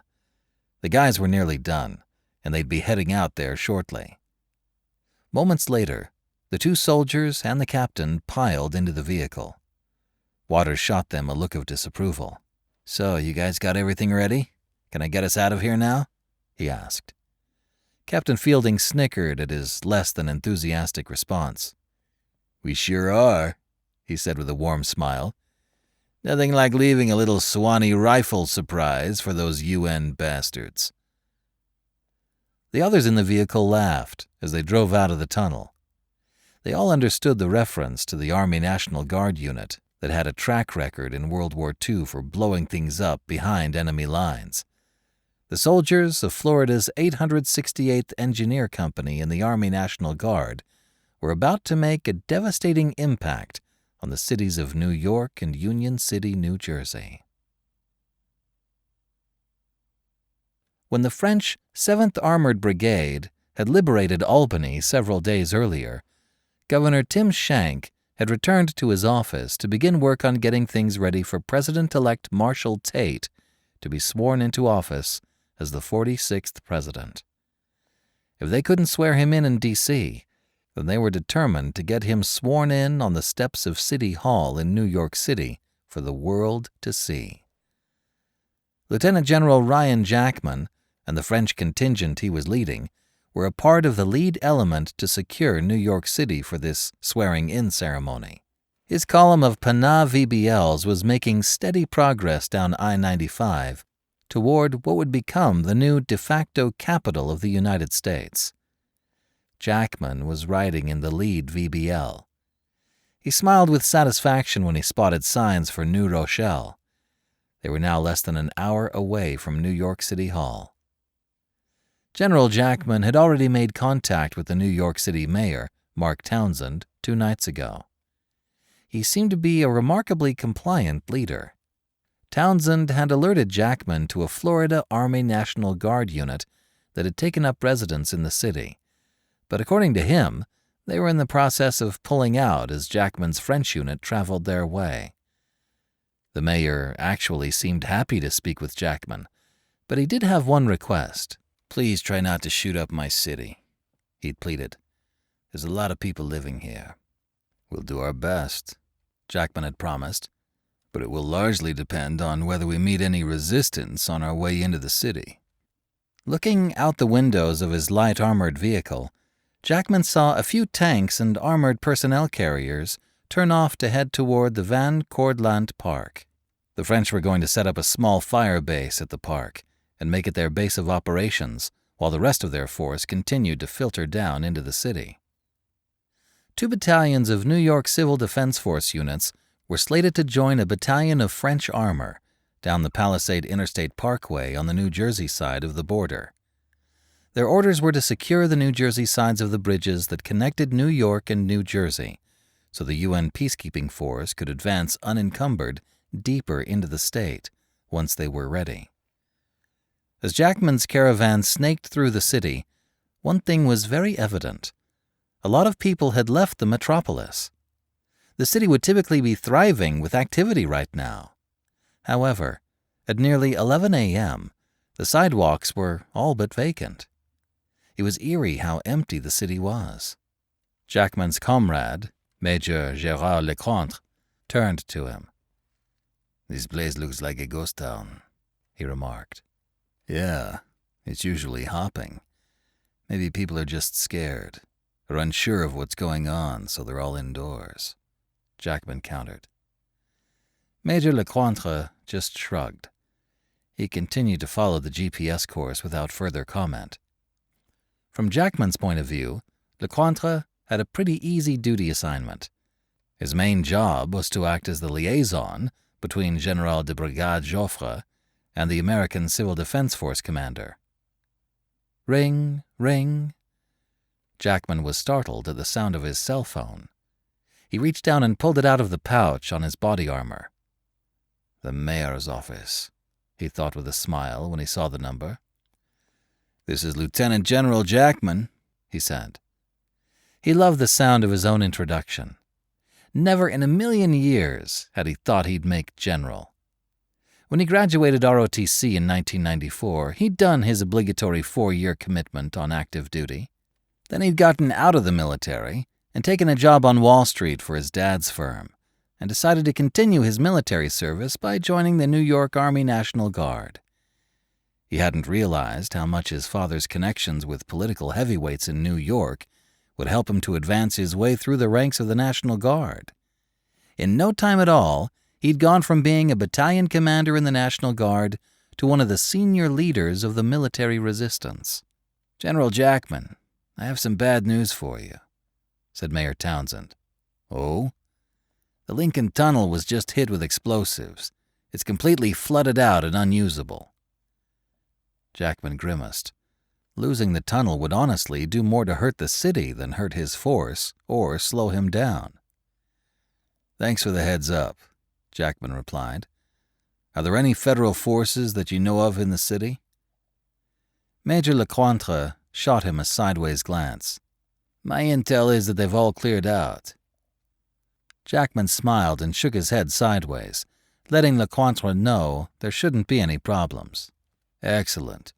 The guys were nearly done, and they'd be heading out there shortly. Moments later, the two soldiers and the captain piled into the vehicle. Waters shot them a look of disapproval. "So, you guys got everything ready? Can I get us out of here now?" he asked. Captain Fielding snickered at his less than enthusiastic response. "We sure are," he said with a warm smile. "Nothing like leaving a little Suwannee rifle surprise for those UN bastards." The others in the vehicle laughed as they drove out of the tunnel. They all understood the reference to the Army National Guard unit that had a track record in World War II for blowing things up behind enemy lines. The soldiers of Florida's 868th Engineer Company in the Army National Guard were about to make a devastating impact on the cities of New York and Union City, New Jersey. When the French 7th Armored Brigade had liberated Albany several days earlier, Governor Tim Schenck had returned to his office to begin work on getting things ready for President-elect Marshall Tate to be sworn into office as the 46th president. If they couldn't swear him in D.C., then they were determined to get him sworn in on the steps of City Hall in New York City for the world to see. Lieutenant General Ryan Jackman and the French contingent he was leading were a part of the lead element to secure New York City for this swearing-in ceremony. His column of Pana VBLs was making steady progress down I-95 toward what would become the new de facto capital of the United States. Jackman was riding in the lead VBL. He smiled with satisfaction when he spotted signs for New Rochelle. They were now less than an hour away from New York City Hall. General Jackman had already made contact with the New York City mayor, Mark Townsend, 2 nights ago. He seemed to be a remarkably compliant leader. Townsend had alerted Jackman to a Florida Army National Guard unit that had taken up residence in the city, but according to him, they were in the process of pulling out as Jackman's French unit traveled their way. The mayor actually seemed happy to speak with Jackman, But he did have one request. "Please try not to shoot up my city," he'd pleaded. "There's a lot of people living here." "We'll do our best," Jackman had promised, "but it will largely depend on whether we meet any resistance on our way into the city." Looking out the windows of his light armored vehicle, Jackman saw a few tanks and armored personnel carriers turn off to head toward the Van Cordland Park. The French were going to set up a small fire base at the park and make it their base of operations, while the rest of their force continued to filter down into the city. 2 battalions of New York Civil Defense Force units were slated to join a battalion of French armor down the Palisade Interstate Parkway on the New Jersey side of the border. Their orders were to secure the New Jersey sides of the bridges that connected New York and New Jersey, so the UN peacekeeping force could advance unencumbered deeper into the state once they were ready. As Jackman's caravan snaked through the city, one thing was very evident. A lot of people had left the metropolis. The city would typically be thriving with activity right now. However, at nearly 11 a.m., the sidewalks were all but vacant. It was eerie how empty the city was. Jackman's comrade, Major Gérard Lecointre, turned to him. "This place looks like a ghost town," he remarked. "Yeah, it's usually hopping. Maybe people are just scared, or unsure of what's going on, so they're all indoors," Jackman countered. Major Lecointre just shrugged. He continued to follow the GPS course without further comment. From Jackman's point of view, Lecointre had a pretty easy duty assignment. His main job was to act as the liaison between General de Brigade Joffre and the American Civil Defense Force commander. Ring, ring. Jackman was startled at the sound of his cell phone. He reached down and pulled it out of the pouch on his body armor. "The mayor's office," he thought with a smile when he saw the number. "This is Lieutenant General Jackman," he said. He loved the sound of his own introduction. Never in a million years had he thought he'd make general. When he graduated ROTC in 1994, he'd done his obligatory 4-year commitment on active duty. Then he'd gotten out of the military and taken a job on Wall Street for his dad's firm, and decided to continue his military service by joining the New York Army National Guard. He hadn't realized how much his father's connections with political heavyweights in New York would help him to advance his way through the ranks of the National Guard. In no time at all, he'd gone from being a battalion commander in the National Guard to one of the senior leaders of the military resistance. "General Jackman, I have some bad news for you," said Mayor Townsend. "Oh?" "The Lincoln Tunnel was just hit with explosives. It's completely flooded out and unusable." Jackman grimaced. Losing the tunnel would honestly do more to hurt the city than hurt his force or slow him down. "Thanks for the heads up," Jackman replied. "Are there any federal forces that you know of in the city?" Major Lecointre shot him a sideways glance. "My intel is that they've all cleared out." Jackman smiled and shook his head sideways, letting Lecointre know there shouldn't be any problems. "Excellent.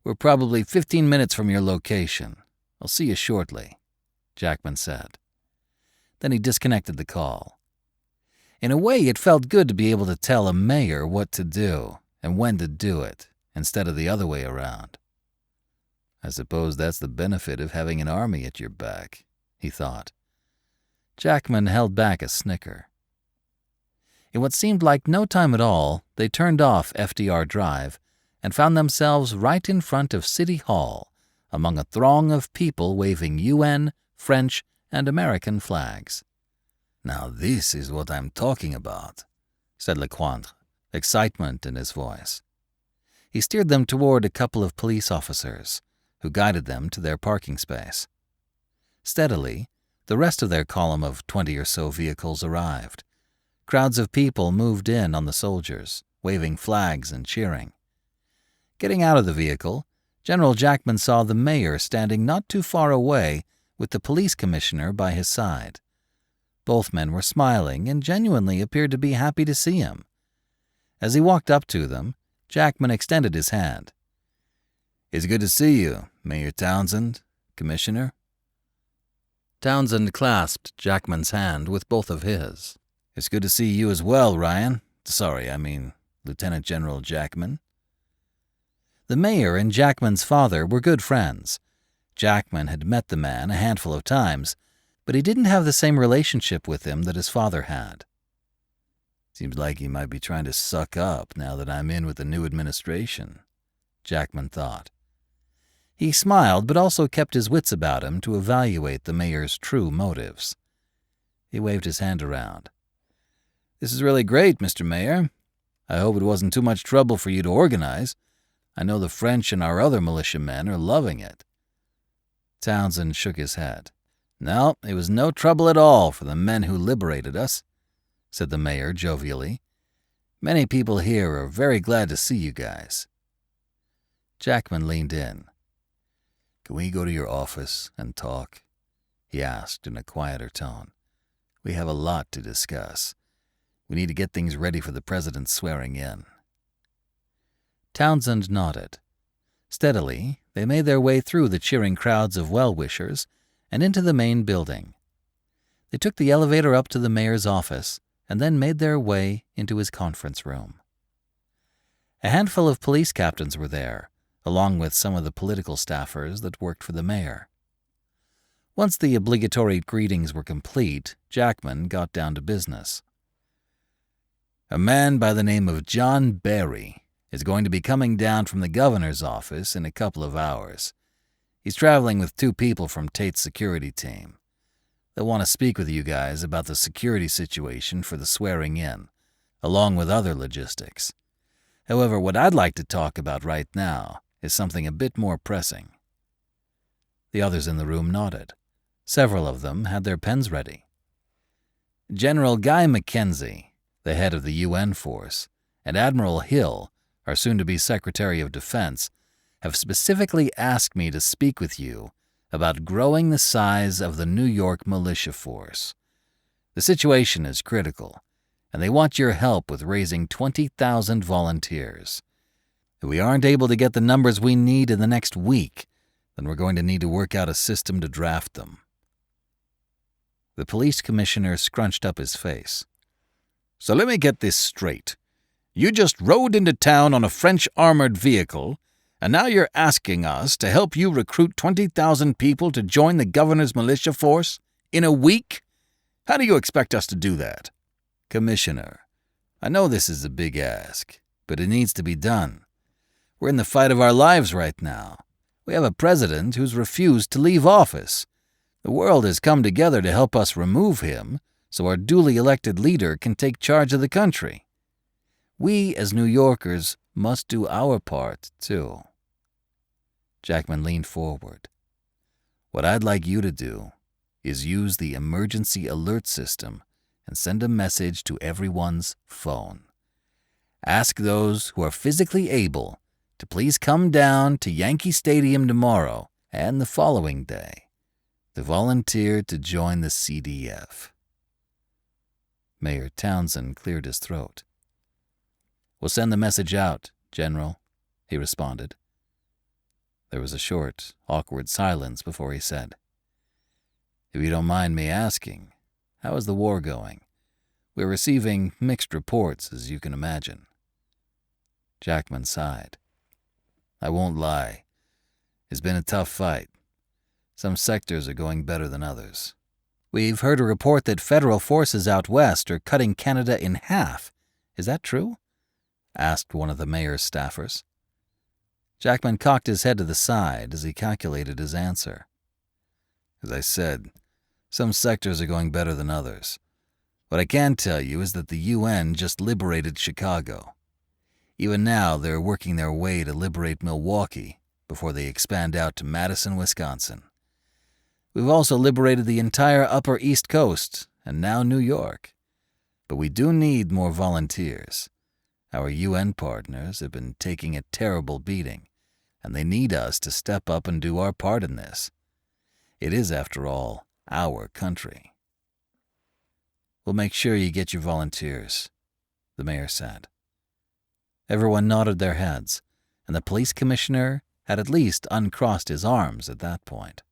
We're probably 15 minutes from your location. I'll see you shortly," Jackman said. Then he disconnected the call. In a way, it felt good to be able to tell a mayor what to do and when to do it, instead of the other way around. "I suppose that's the benefit of having an army at your back," he thought. Jackman held back a snicker. In what seemed like no time at all, they turned off FDR Drive and found themselves right in front of City Hall, among a throng of people waving UN, French, and American flags. "Now this is what I'm talking about," said Lecointre, excitement in his voice. He steered them toward a couple of police officers, who guided them to their parking space. Steadily, the rest of their column of 20 or so vehicles arrived. Crowds of people moved in on the soldiers, waving flags and cheering. Getting out of the vehicle, General Jackman saw the mayor standing not too far away with the police commissioner by his side. Both men were smiling and genuinely appeared to be happy to see him. As he walked up to them, Jackman extended his hand. "It's good to see you, Mayor Townsend, Commissioner." Townsend clasped Jackman's hand with both of his. "It's good to see you as well, Ryan. Sorry, I mean Lieutenant General Jackman." The mayor and Jackman's father were good friends. Jackman had met the man a handful of times, but he didn't have the same relationship with him that his father had. "Seems like he might be trying to suck up now that I'm in with the new administration," Jackman thought. He smiled, but also kept his wits about him to evaluate the mayor's true motives. He waved his hand around. "This is really great, Mr. Mayor. I hope it wasn't too much trouble for you to organize. I know the French and our other militiamen are loving it." Townsend shook his head. "No, it was no trouble at all for the men who liberated us," said the mayor jovially. "Many people here are very glad to see you guys." Jackman leaned in. "Can we go to your office and talk?" he asked in a quieter tone. "We have a lot to discuss. We need to get things ready for the president's swearing in." Townsend nodded. Steadily, they made their way through the cheering crowds of well-wishers and into the main building. They took the elevator up to the mayor's office and then made their way into his conference room. A handful of police captains were there, along with some of the political staffers that worked for the mayor. Once the obligatory greetings were complete, Jackman got down to business. "A man by the name of John Barry is going to be coming down from the governor's office in a couple of hours. He's traveling with 2 people from Tate's security team. They'll want to speak with you guys about the security situation for the swearing in, along with other logistics. However, what I'd like to talk about right now is something a bit more pressing." The others in the room nodded. Several of them had their pens ready. "General Guy Mackenzie, the head of the UN force, and Admiral Hill, our soon-to-be Secretary of Defense, have specifically asked me to speak with you about growing the size of the New York militia force. The situation is critical, and they want your help with raising 20,000 volunteers. If we aren't able to get the numbers we need in the next week, then we're going to need to work out a system to draft them." The police commissioner scrunched up his face. "So let me get this straight. You just rode into town on a French armored vehicle, and now you're asking us to help you recruit 20,000 people to join the governor's militia force in a week? How do you expect us to do that?" "Commissioner, I know this is a big ask, but it needs to be done. We're in the fight of our lives right now. We have a president who's refused to leave office. The world has come together to help us remove him so our duly elected leader can take charge of the country. We, as New Yorkers, must do our part, too." Jackman leaned forward. "What I'd like you to do is use the emergency alert system and send a message to everyone's phone. Ask those who are physically able to please come down to Yankee Stadium tomorrow and the following day to volunteer to join the CDF." Mayor Townsend cleared his throat. "We'll send the message out, General," he responded. There was a short, awkward silence before he said, "If you don't mind me asking, how is the war going? We're receiving mixed reports, as you can imagine." Jackman sighed. "I won't lie. It's been a tough fight. Some sectors are going better than others." "We've heard a report that federal forces out west are cutting Canada in half. Is that true?" asked one of the mayor's staffers. Jackman cocked his head to the side as he calculated his answer. "As I said, some sectors are going better than others. What I can tell you is that the UN just liberated Chicago. Even now, they're working their way to liberate Milwaukee before they expand out to Madison, Wisconsin. We've also liberated the entire Upper East Coast and now New York. But we do need more volunteers. Our UN partners have been taking a terrible beating, and they need us to step up and do our part in this. It is, after all, our country." "We'll make sure you get your volunteers," the mayor said. Everyone nodded their heads, and the police commissioner had at least uncrossed his arms at that point.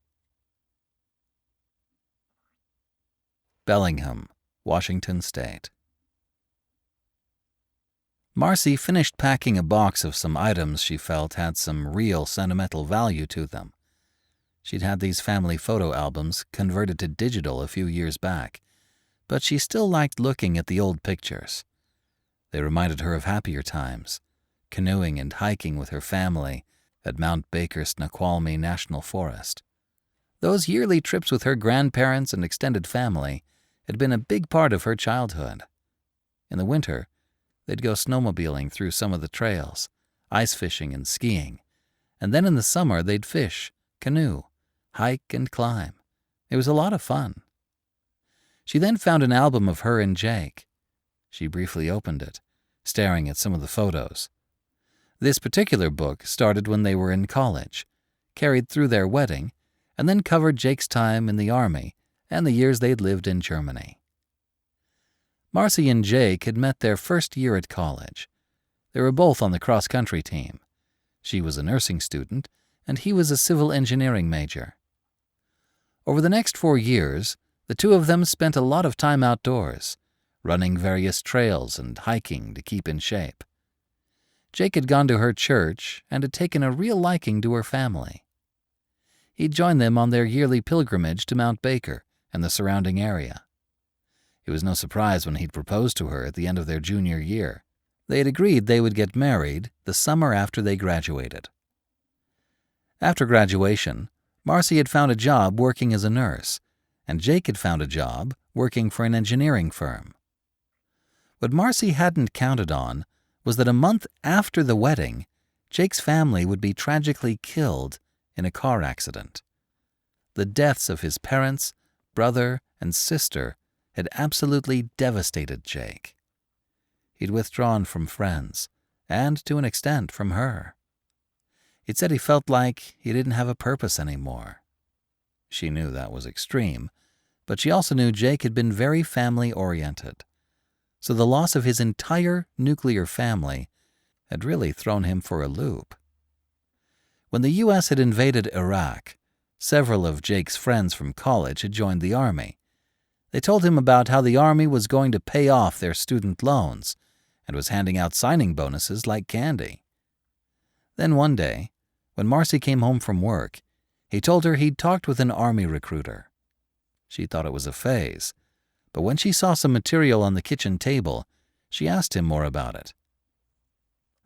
Bellingham, Washington State. Marcy finished packing a box of some items she felt had some real sentimental value to them. She'd had these family photo albums converted to digital a few years back, but she still liked looking at the old pictures. They reminded her of happier times, canoeing and hiking with her family at Mount Baker Snoqualmie National Forest. Those yearly trips with her grandparents and extended family had been a big part of her childhood. In the winter, they'd go snowmobiling through some of the trails, ice fishing and skiing, and then in the summer they'd fish, canoe, hike and climb. It was a lot of fun. She then found an album of her and Jake. She briefly opened it, staring at some of the photos. This particular book started when they were in college, carried through their wedding, and then covered Jake's time in the Army and the years they'd lived in Germany. Marcy and Jake had met their first year at college. They were both on the cross-country team. She was a nursing student, and he was a civil engineering major. Over the next 4 years, the two of them spent a lot of time outdoors, running various trails and hiking to keep in shape. Jake had gone to her church and had taken a real liking to her family. He'd joined them on their yearly pilgrimage to Mount Baker and the surrounding area. It was no surprise when he'd proposed to her at the end of their junior year. They had agreed they would get married the summer after they graduated. After graduation, Marcy had found a job working as a nurse, and Jake had found a job working for an engineering firm. What Marcy hadn't counted on was that a month after the wedding, Jake's family would be tragically killed in a car accident. The deaths of his parents, brother, and sister had absolutely devastated Jake. He'd withdrawn from friends, and to an extent from her. It said he felt like he didn't have a purpose anymore. She knew that was extreme, but she also knew Jake had been very family-oriented. So the loss of his entire nuclear family had really thrown him for a loop. When the U.S. had invaded Iraq, several of Jake's friends from college had joined the Army. They told him about how the Army was going to pay off their student loans and was handing out signing bonuses like candy. Then one day, when Marcy came home from work, he told her he'd talked with an Army recruiter. She thought it was a phase, but when she saw some material on the kitchen table, she asked him more about it.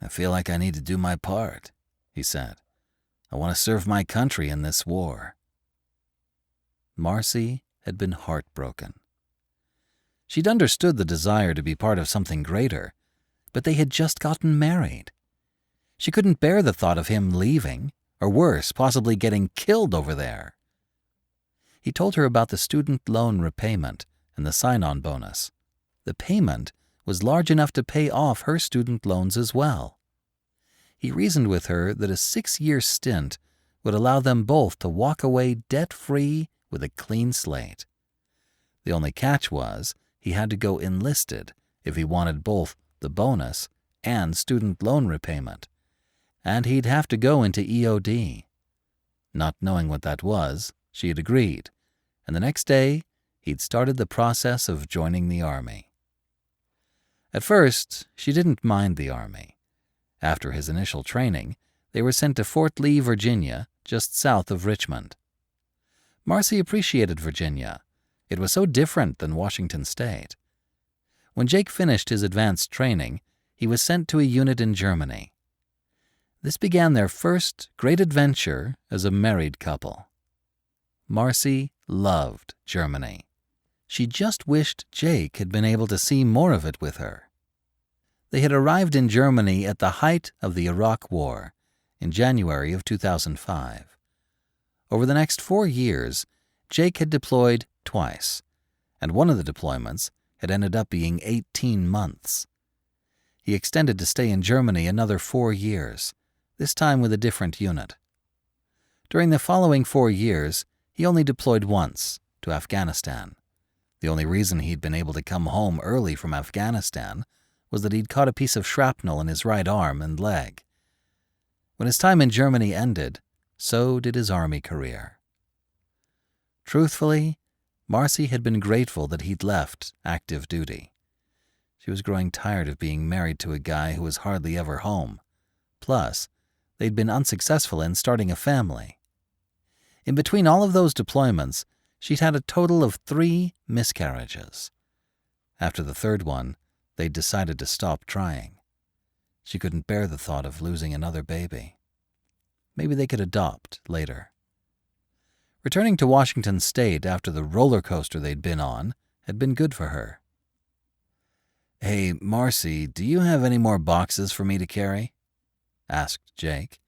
"I feel like I need to do my part," he said. "I want to serve my country in this war." Marcy had been heartbroken. She'd understood the desire to be part of something greater, but they had just gotten married. She couldn't bear the thought of him leaving, or worse, possibly getting killed over there. He told her about the student loan repayment and the sign-on bonus. The payment was large enough to pay off her student loans as well. He reasoned with her that a 6-year stint would allow them both to walk away debt-free with a clean slate. The only catch was he had to go enlisted if he wanted both the bonus and student loan repayment, and he'd have to go into EOD. Not knowing what that was, she had agreed, and the next day he'd started the process of joining the Army. At first, she didn't mind the Army. After his initial training, they were sent to Fort Lee, Virginia, just south of Richmond. Marcy appreciated Virginia. It was so different than Washington State. When Jake finished his advanced training, he was sent to a unit in Germany. This began their first great adventure as a married couple. Marcy loved Germany. She just wished Jake had been able to see more of it with her. They had arrived in Germany at the height of the Iraq War in January of 2005. Over the next 4 years, Jake had deployed twice, and one of the deployments had ended up being 18 months. He extended to stay in Germany another 4 years, this time with a different unit. During the following 4 years, he only deployed once, to Afghanistan. The only reason he'd been able to come home early from Afghanistan was that he'd caught a piece of shrapnel in his right arm and leg. When his time in Germany ended, so did his army career. Truthfully, Marcy had been grateful that he'd left active duty. She was growing tired of being married to a guy who was hardly ever home. Plus, they'd been unsuccessful in starting a family. In between all of those deployments, she'd had a total of 3 miscarriages. After the third one, they'd decided to stop trying. She couldn't bear the thought of losing another baby. Maybe they could adopt later. Returning to Washington State after the roller coaster they'd been on had been good for her. "Hey, Marcy, do you have any more boxes for me to carry?" asked Jake,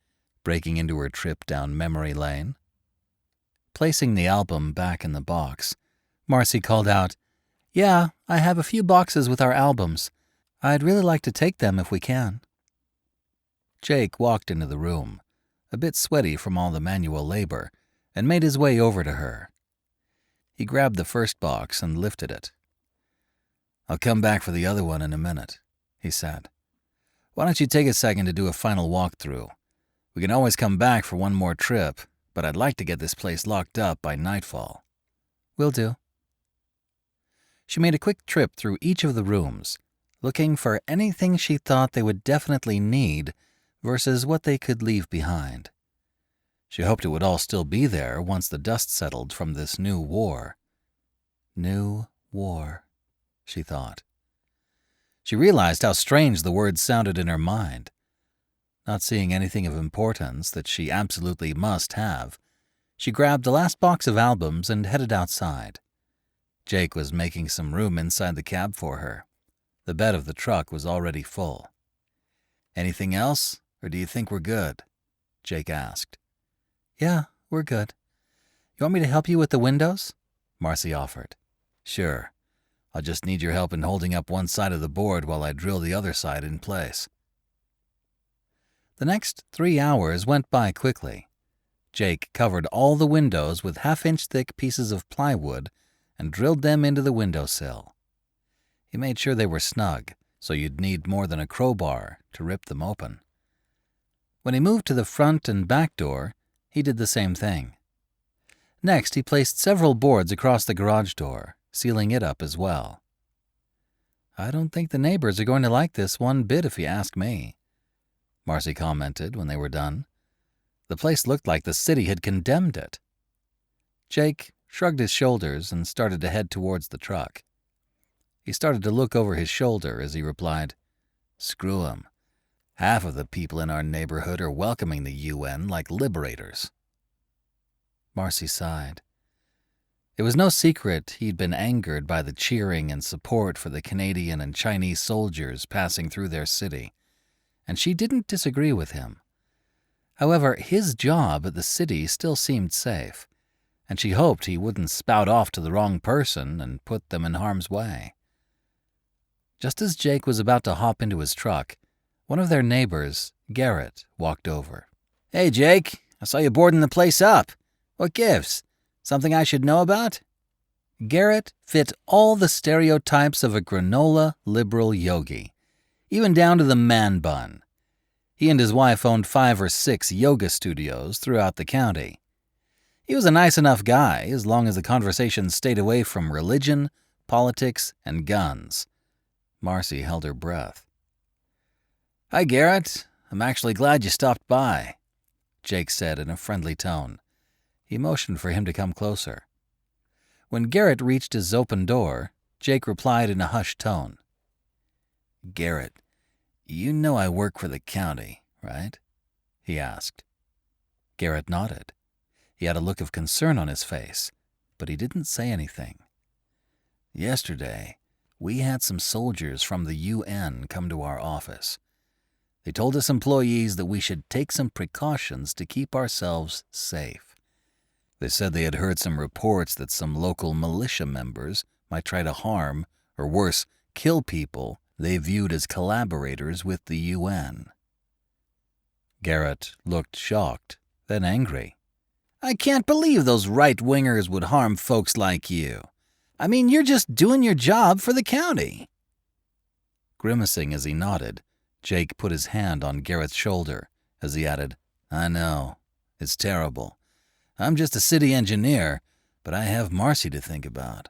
breaking into her trip down memory lane. Placing the album back in the box, Marcy called out, "Yeah, I have a few boxes with our albums. I'd really like to take them if we can." Jake walked into the room, a bit sweaty from all the manual labor, and made his way over to her. He grabbed the first box and lifted it. "I'll come back for the other one in a minute," he said. "Why don't you take a second to do a final walkthrough? We can always come back for one more trip, but I'd like to get this place locked up by nightfall." "Will do." She made a quick trip through each of the rooms, looking for anything she thought they would definitely need versus what they could leave behind. She hoped it would all still be there once the dust settled from this new war. New war, she thought. She realized how strange the words sounded in her mind. Not seeing anything of importance that she absolutely must have, she grabbed the last box of albums and headed outside. Jake was making some room inside the cab for her. The bed of the truck was already full. "Anything else, or do you think we're good?" Jake asked. "Yeah, we're good. You want me to help you with the windows?" Marcy offered. "Sure. I'll just need your help in holding up one side of the board while I drill the other side in place." The next 3 hours went by quickly. Jake covered all the windows with half-inch thick pieces of plywood and drilled them into the windowsill. He made sure they were snug, so you'd need more than a crowbar to rip them open. When he moved to the front and back door, he did the same thing. Next, he placed several boards across the garage door, sealing it up as well. "I don't think the neighbors are going to like this one bit if you ask me," Marcy commented when they were done. The place looked like the city had condemned it. Jake shrugged his shoulders and started to head towards the truck. He started to look over his shoulder as he replied, "Screw 'em. Half of the people in our neighborhood are welcoming the UN like liberators." Marcy sighed. It was no secret he'd been angered by the cheering and support for the Canadian and Chinese soldiers passing through their city, and she didn't disagree with him. However, his job at the city still seemed safe, and she hoped he wouldn't spout off to the wrong person and put them in harm's way. Just as Jake was about to hop into his truck, one of their neighbors, Garrett, walked over. "Hey, Jake, I saw you boarding the place up. What gives? Something I should know about?" Garrett fit all the stereotypes of a granola liberal yogi, even down to the man bun. He and his wife owned 5 or 6 yoga studios throughout the county. He was a nice enough guy as long as the conversation stayed away from religion, politics, and guns. Marcy held her breath. "Hi, Garrett. I'm actually glad you stopped by," Jake said in a friendly tone. He motioned for him to come closer. When Garrett reached his open door, Jake replied in a hushed tone. "Garrett, you know I work for the county, right?" he asked. Garrett nodded. He had a look of concern on his face, but he didn't say anything. "Yesterday, we had some soldiers from the UN come to our office. They told us employees that we should take some precautions to keep ourselves safe. They said they had heard some reports that some local militia members might try to harm, or worse, kill people they viewed as collaborators with the UN." Garrett looked shocked, then angry. "I can't believe those right-wingers would harm folks like you. I mean, you're just doing your job for the county." Grimacing as he nodded, Jake put his hand on Garrett's shoulder as he added, "I know. It's terrible. I'm just a city engineer, but I have Marcy to think about.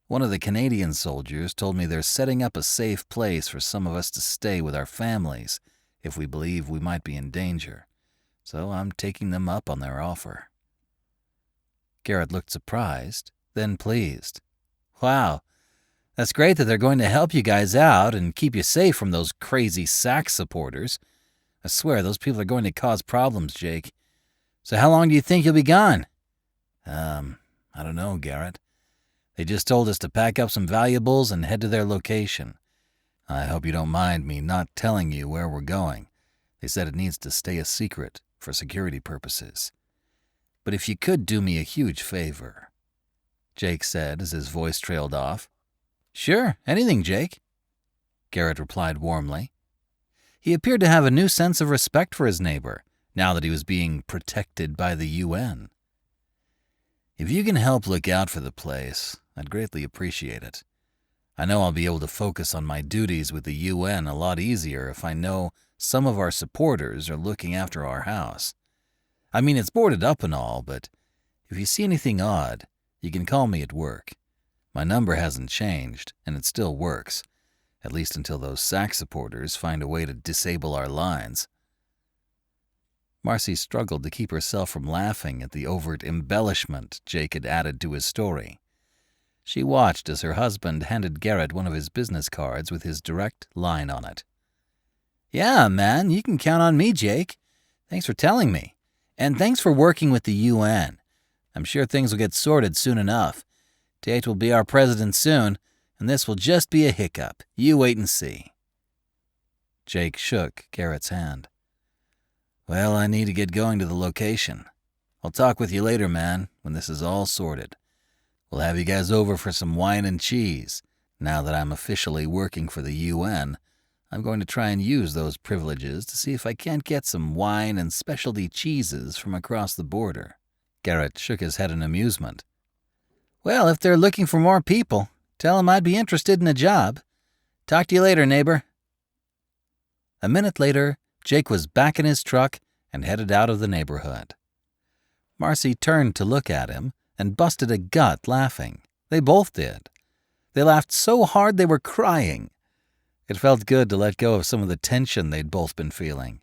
One of the Canadian soldiers told me they're setting up a safe place for some of us to stay with our families if we believe we might be in danger, so I'm taking them up on their offer." Garrett looked surprised, then pleased. "Wow, that's great that they're going to help you guys out and keep you safe from those crazy Sax supporters. I swear, those people are going to cause problems, Jake. So how long do you think you'll be gone?" I don't know, Garrett. They just told us to pack up some valuables and head to their location. I hope you don't mind me not telling you where we're going. They said it needs to stay a secret for security purposes. But if you could do me a huge favor," Jake said as his voice trailed off. "Sure, anything, Jake," Garrett replied warmly. He appeared to have a new sense of respect for his neighbor, now that he was being protected by the UN. "If you can help look out for the place, I'd greatly appreciate it. I know I'll be able to focus on my duties with the UN a lot easier if I know some of our supporters are looking after our house. I mean, it's boarded up and all, but if you see anything odd, you can call me at work. My number hasn't changed, and it still works, at least until those Sax supporters find a way to disable our lines." Marcy struggled to keep herself from laughing at the overt embellishment Jake had added to his story. She watched as her husband handed Garrett one of his business cards with his direct line on it. "Yeah, man, you can count on me, Jake. Thanks for telling me. And thanks for working with the UN. I'm sure things will get sorted soon enough. Tate will be our president soon, and this will just be a hiccup. You wait and see." Jake shook Garrett's hand. "Well, I need to get going to the location. I'll talk with you later, man, when this is all sorted. We'll have you guys over for some wine and cheese. Now that I'm officially working for the UN, I'm going to try and use those privileges to see if I can't get some wine and specialty cheeses from across the border." Garrett shook his head in amusement. "Well, if they're looking for more people, tell them I'd be interested in a job. Talk to you later, neighbor." A minute later, Jake was back in his truck and headed out of the neighborhood. Marcy turned to look at him and busted a gut laughing. They both did. They laughed so hard they were crying. It felt good to let go of some of the tension they'd both been feeling.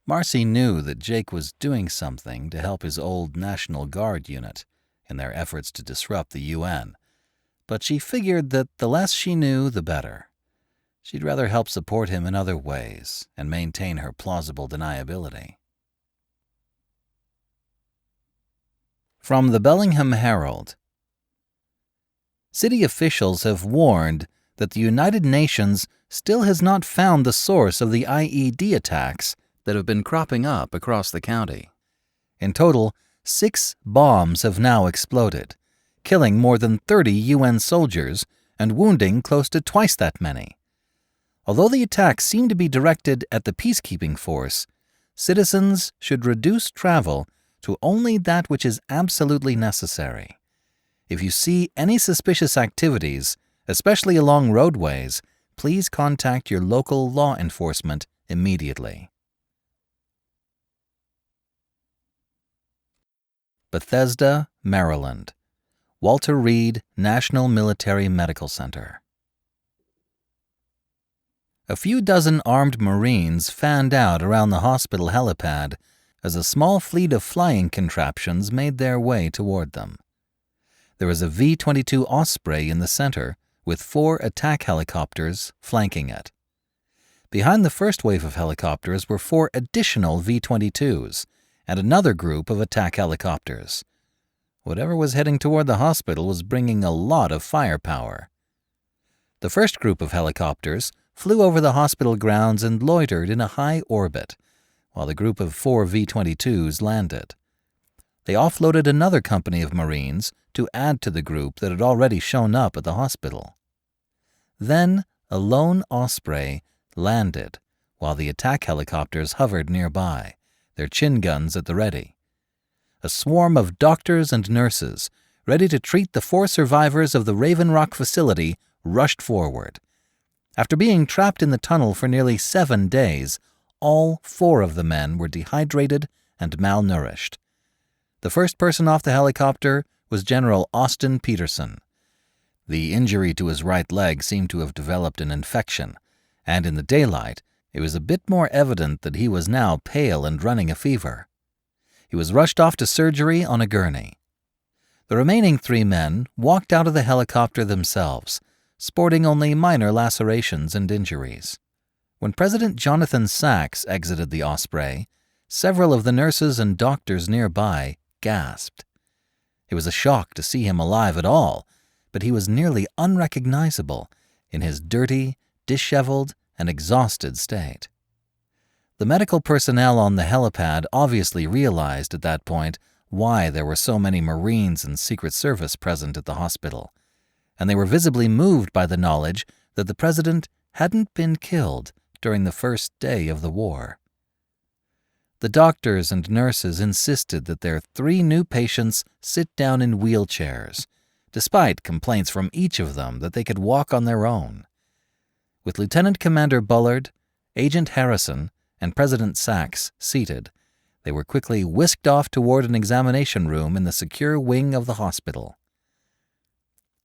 Marcy knew that Jake was doing something to help his old National Guard unit in their efforts to disrupt the UN, but she figured that the less she knew, the better. She'd rather help support him in other ways and maintain her plausible deniability. From the Bellingham Herald. City officials have warned that the United Nations still has not found the source of the IED attacks that have been cropping up across the county. In total, 6 bombs have now exploded, killing more than 30 UN soldiers and wounding close to twice that many. Although the attacks seem to be directed at the peacekeeping force, citizens should reduce travel to only that which is absolutely necessary. If you see any suspicious activities, especially along roadways, please contact your local law enforcement immediately. Bethesda, Maryland. Walter Reed National Military Medical Center. A few dozen armed Marines fanned out around the hospital helipad as a small fleet of flying contraptions made their way toward them. There was a V-22 Osprey in the center, with 4 attack helicopters flanking it. Behind the first wave of helicopters were 4 additional V-22s and another group of attack helicopters. Whatever was heading toward the hospital was bringing a lot of firepower. The first group of helicopters flew over the hospital grounds and loitered in a high orbit, while the group of 4 V-22s landed. They offloaded another company of Marines to add to the group that had already shown up at the hospital. Then a lone Osprey landed, while the attack helicopters hovered nearby, their chin guns at the ready. A swarm of doctors and nurses, ready to treat the 4 survivors of the Raven Rock facility, rushed forward. After being trapped in the tunnel for nearly 7 days, all 4 of the men were dehydrated and malnourished. The first person off the helicopter was General Austin Peterson. The injury to his right leg seemed to have developed an infection, and in the daylight, it was a bit more evident that he was now pale and running a fever. He was rushed off to surgery on a gurney. The remaining 3 men walked out of the helicopter themselves, sporting only minor lacerations and injuries. When President Jonathan Sachs exited the Osprey, several of the nurses and doctors nearby gasped. It was a shock to see him alive at all, but he was nearly unrecognizable in his dirty, disheveled, and exhausted state. The medical personnel on the helipad obviously realized at that point why there were so many Marines and Secret Service present at the hospital, and they were visibly moved by the knowledge that the president hadn't been killed during the first day of the war. The doctors and nurses insisted that their 3 new patients sit down in wheelchairs, despite complaints from each of them that they could walk on their own. With Lieutenant Commander Bullard, Agent Harrison, and President Sachs seated, they were quickly whisked off toward an examination room in the secure wing of the hospital.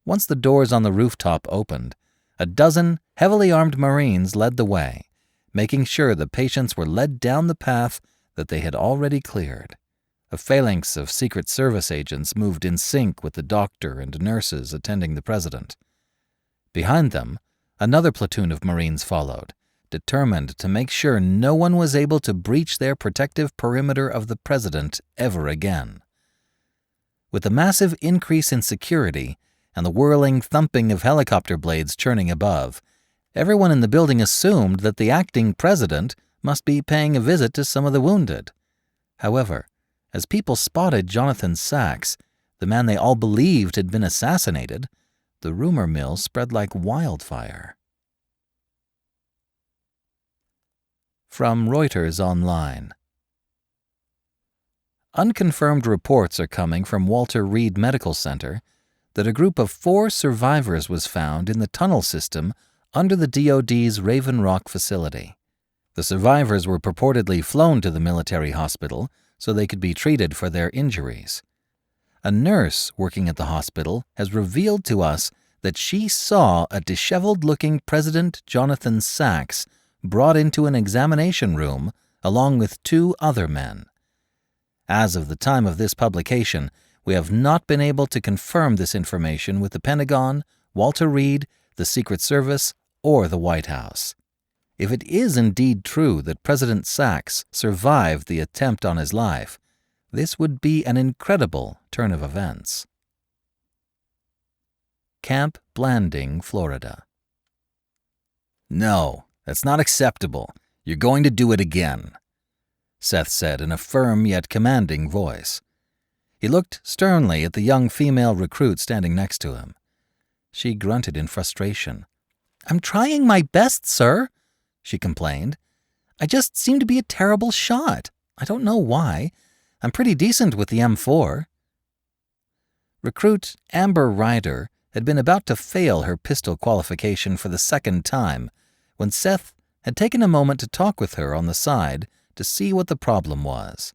Once the doors on the rooftop opened, a dozen heavily armed Marines led the way, making sure the patients were led down the path that they had already cleared. A phalanx of Secret Service agents moved in sync with the doctor and nurses attending the president. Behind them, another platoon of Marines followed, determined to make sure no one was able to breach their protective perimeter of the president ever again. With the massive increase in security and the whirling thumping of helicopter blades churning above, everyone in the building assumed that the acting president must be paying a visit to some of the wounded. However, as people spotted Jonathan Sachs, the man they all believed had been assassinated, the rumor mill spread like wildfire. From Reuters Online. Unconfirmed reports are coming from Walter Reed Medical Center that a group of 4 survivors was found in the tunnel system under the DoD's Raven Rock facility. The survivors were purportedly flown to the military hospital so they could be treated for their injuries. A nurse working at the hospital has revealed to us that she saw a disheveled-looking President Jonathan Sachs brought into an examination room along with 2 other men. As of the time of this publication, we have not been able to confirm this information with the Pentagon, Walter Reed, the Secret Service, or the White House. If it is indeed true that President Sachs survived the attempt on his life, this would be an incredible turn of events. Camp Blanding, Florida. "No, that's not acceptable. You're going to do it again," Seth said in a firm yet commanding voice. He looked sternly at the young female recruit standing next to him. She grunted in frustration. "I'm trying my best, sir," she complained. "I just seem to be a terrible shot. I don't know why. I'm pretty decent with the M4. Recruit Amber Ryder had been about to fail her pistol qualification for the 2nd time when Seth had taken a moment to talk with her on the side to see what the problem was.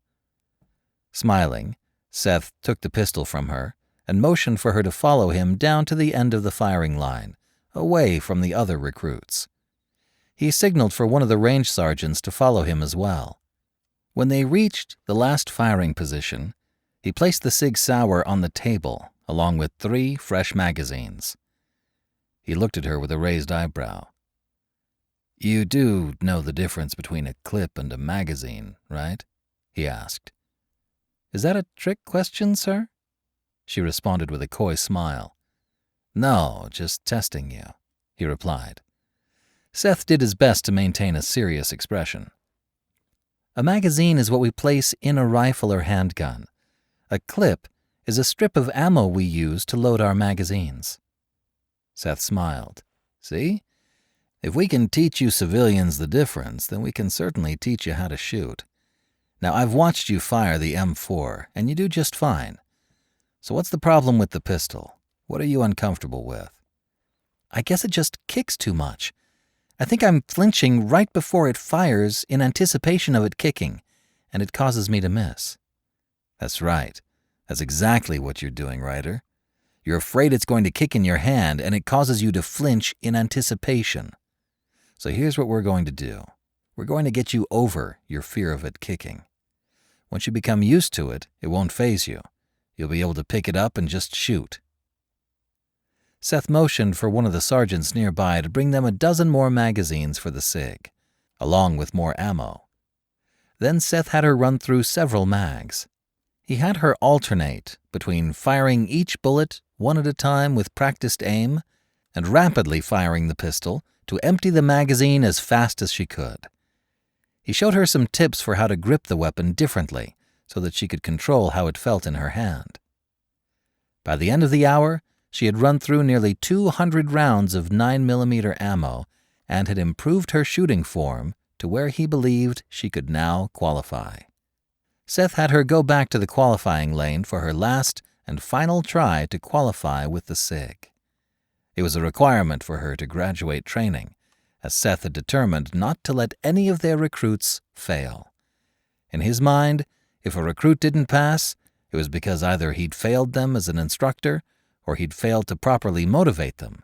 Smiling, Seth took the pistol from her and motioned for her to follow him down to the end of the firing line, away from the other recruits. He signaled for one of the range sergeants to follow him as well. When they reached the last firing position, he placed the Sig Sauer on the table, along with 3 fresh magazines. He looked at her with a raised eyebrow. "You do know the difference between a clip and a magazine, right?" he asked. "Is that a trick question, sir?" She responded with a coy smile. "No, just testing you," he replied. Seth did his best to maintain a serious expression. "A magazine is what we place in a rifle or handgun. A clip is a strip of ammo we use to load our magazines." Seth smiled. "See? If we can teach you civilians the difference, then we can certainly teach you how to shoot. Now, I've watched you fire the M4, and you do just fine. So what's the problem with the pistol? What are you uncomfortable with?" "I guess it just kicks too much. I think I'm flinching right before it fires in anticipation of it kicking, and it causes me to miss." "That's right. That's exactly what you're doing, Ryder. You're afraid it's going to kick in your hand, and it causes you to flinch in anticipation. So here's what we're going to do. We're going to get you over your fear of it kicking. Once you become used to it, it won't faze you. You'll be able to pick it up and just shoot." Seth motioned for one of the sergeants nearby to bring them a dozen more magazines for the SIG, along with more ammo. Then Seth had her run through several mags. He had her alternate between firing each bullet one at a time with practiced aim and rapidly firing the pistol to empty the magazine as fast as she could. He showed her some tips for how to grip the weapon differently so that she could control how it felt in her hand. By the end of the hour, she had run through nearly 200 rounds of 9mm ammo and had improved her shooting form to where he believed she could now qualify. Seth had her go back to the qualifying lane for her last and final try to qualify with the SIG. It was a requirement for her to graduate training, as Seth had determined not to let any of their recruits fail. In his mind, if a recruit didn't pass, it was because either he'd failed them as an instructor or he'd failed to properly motivate them.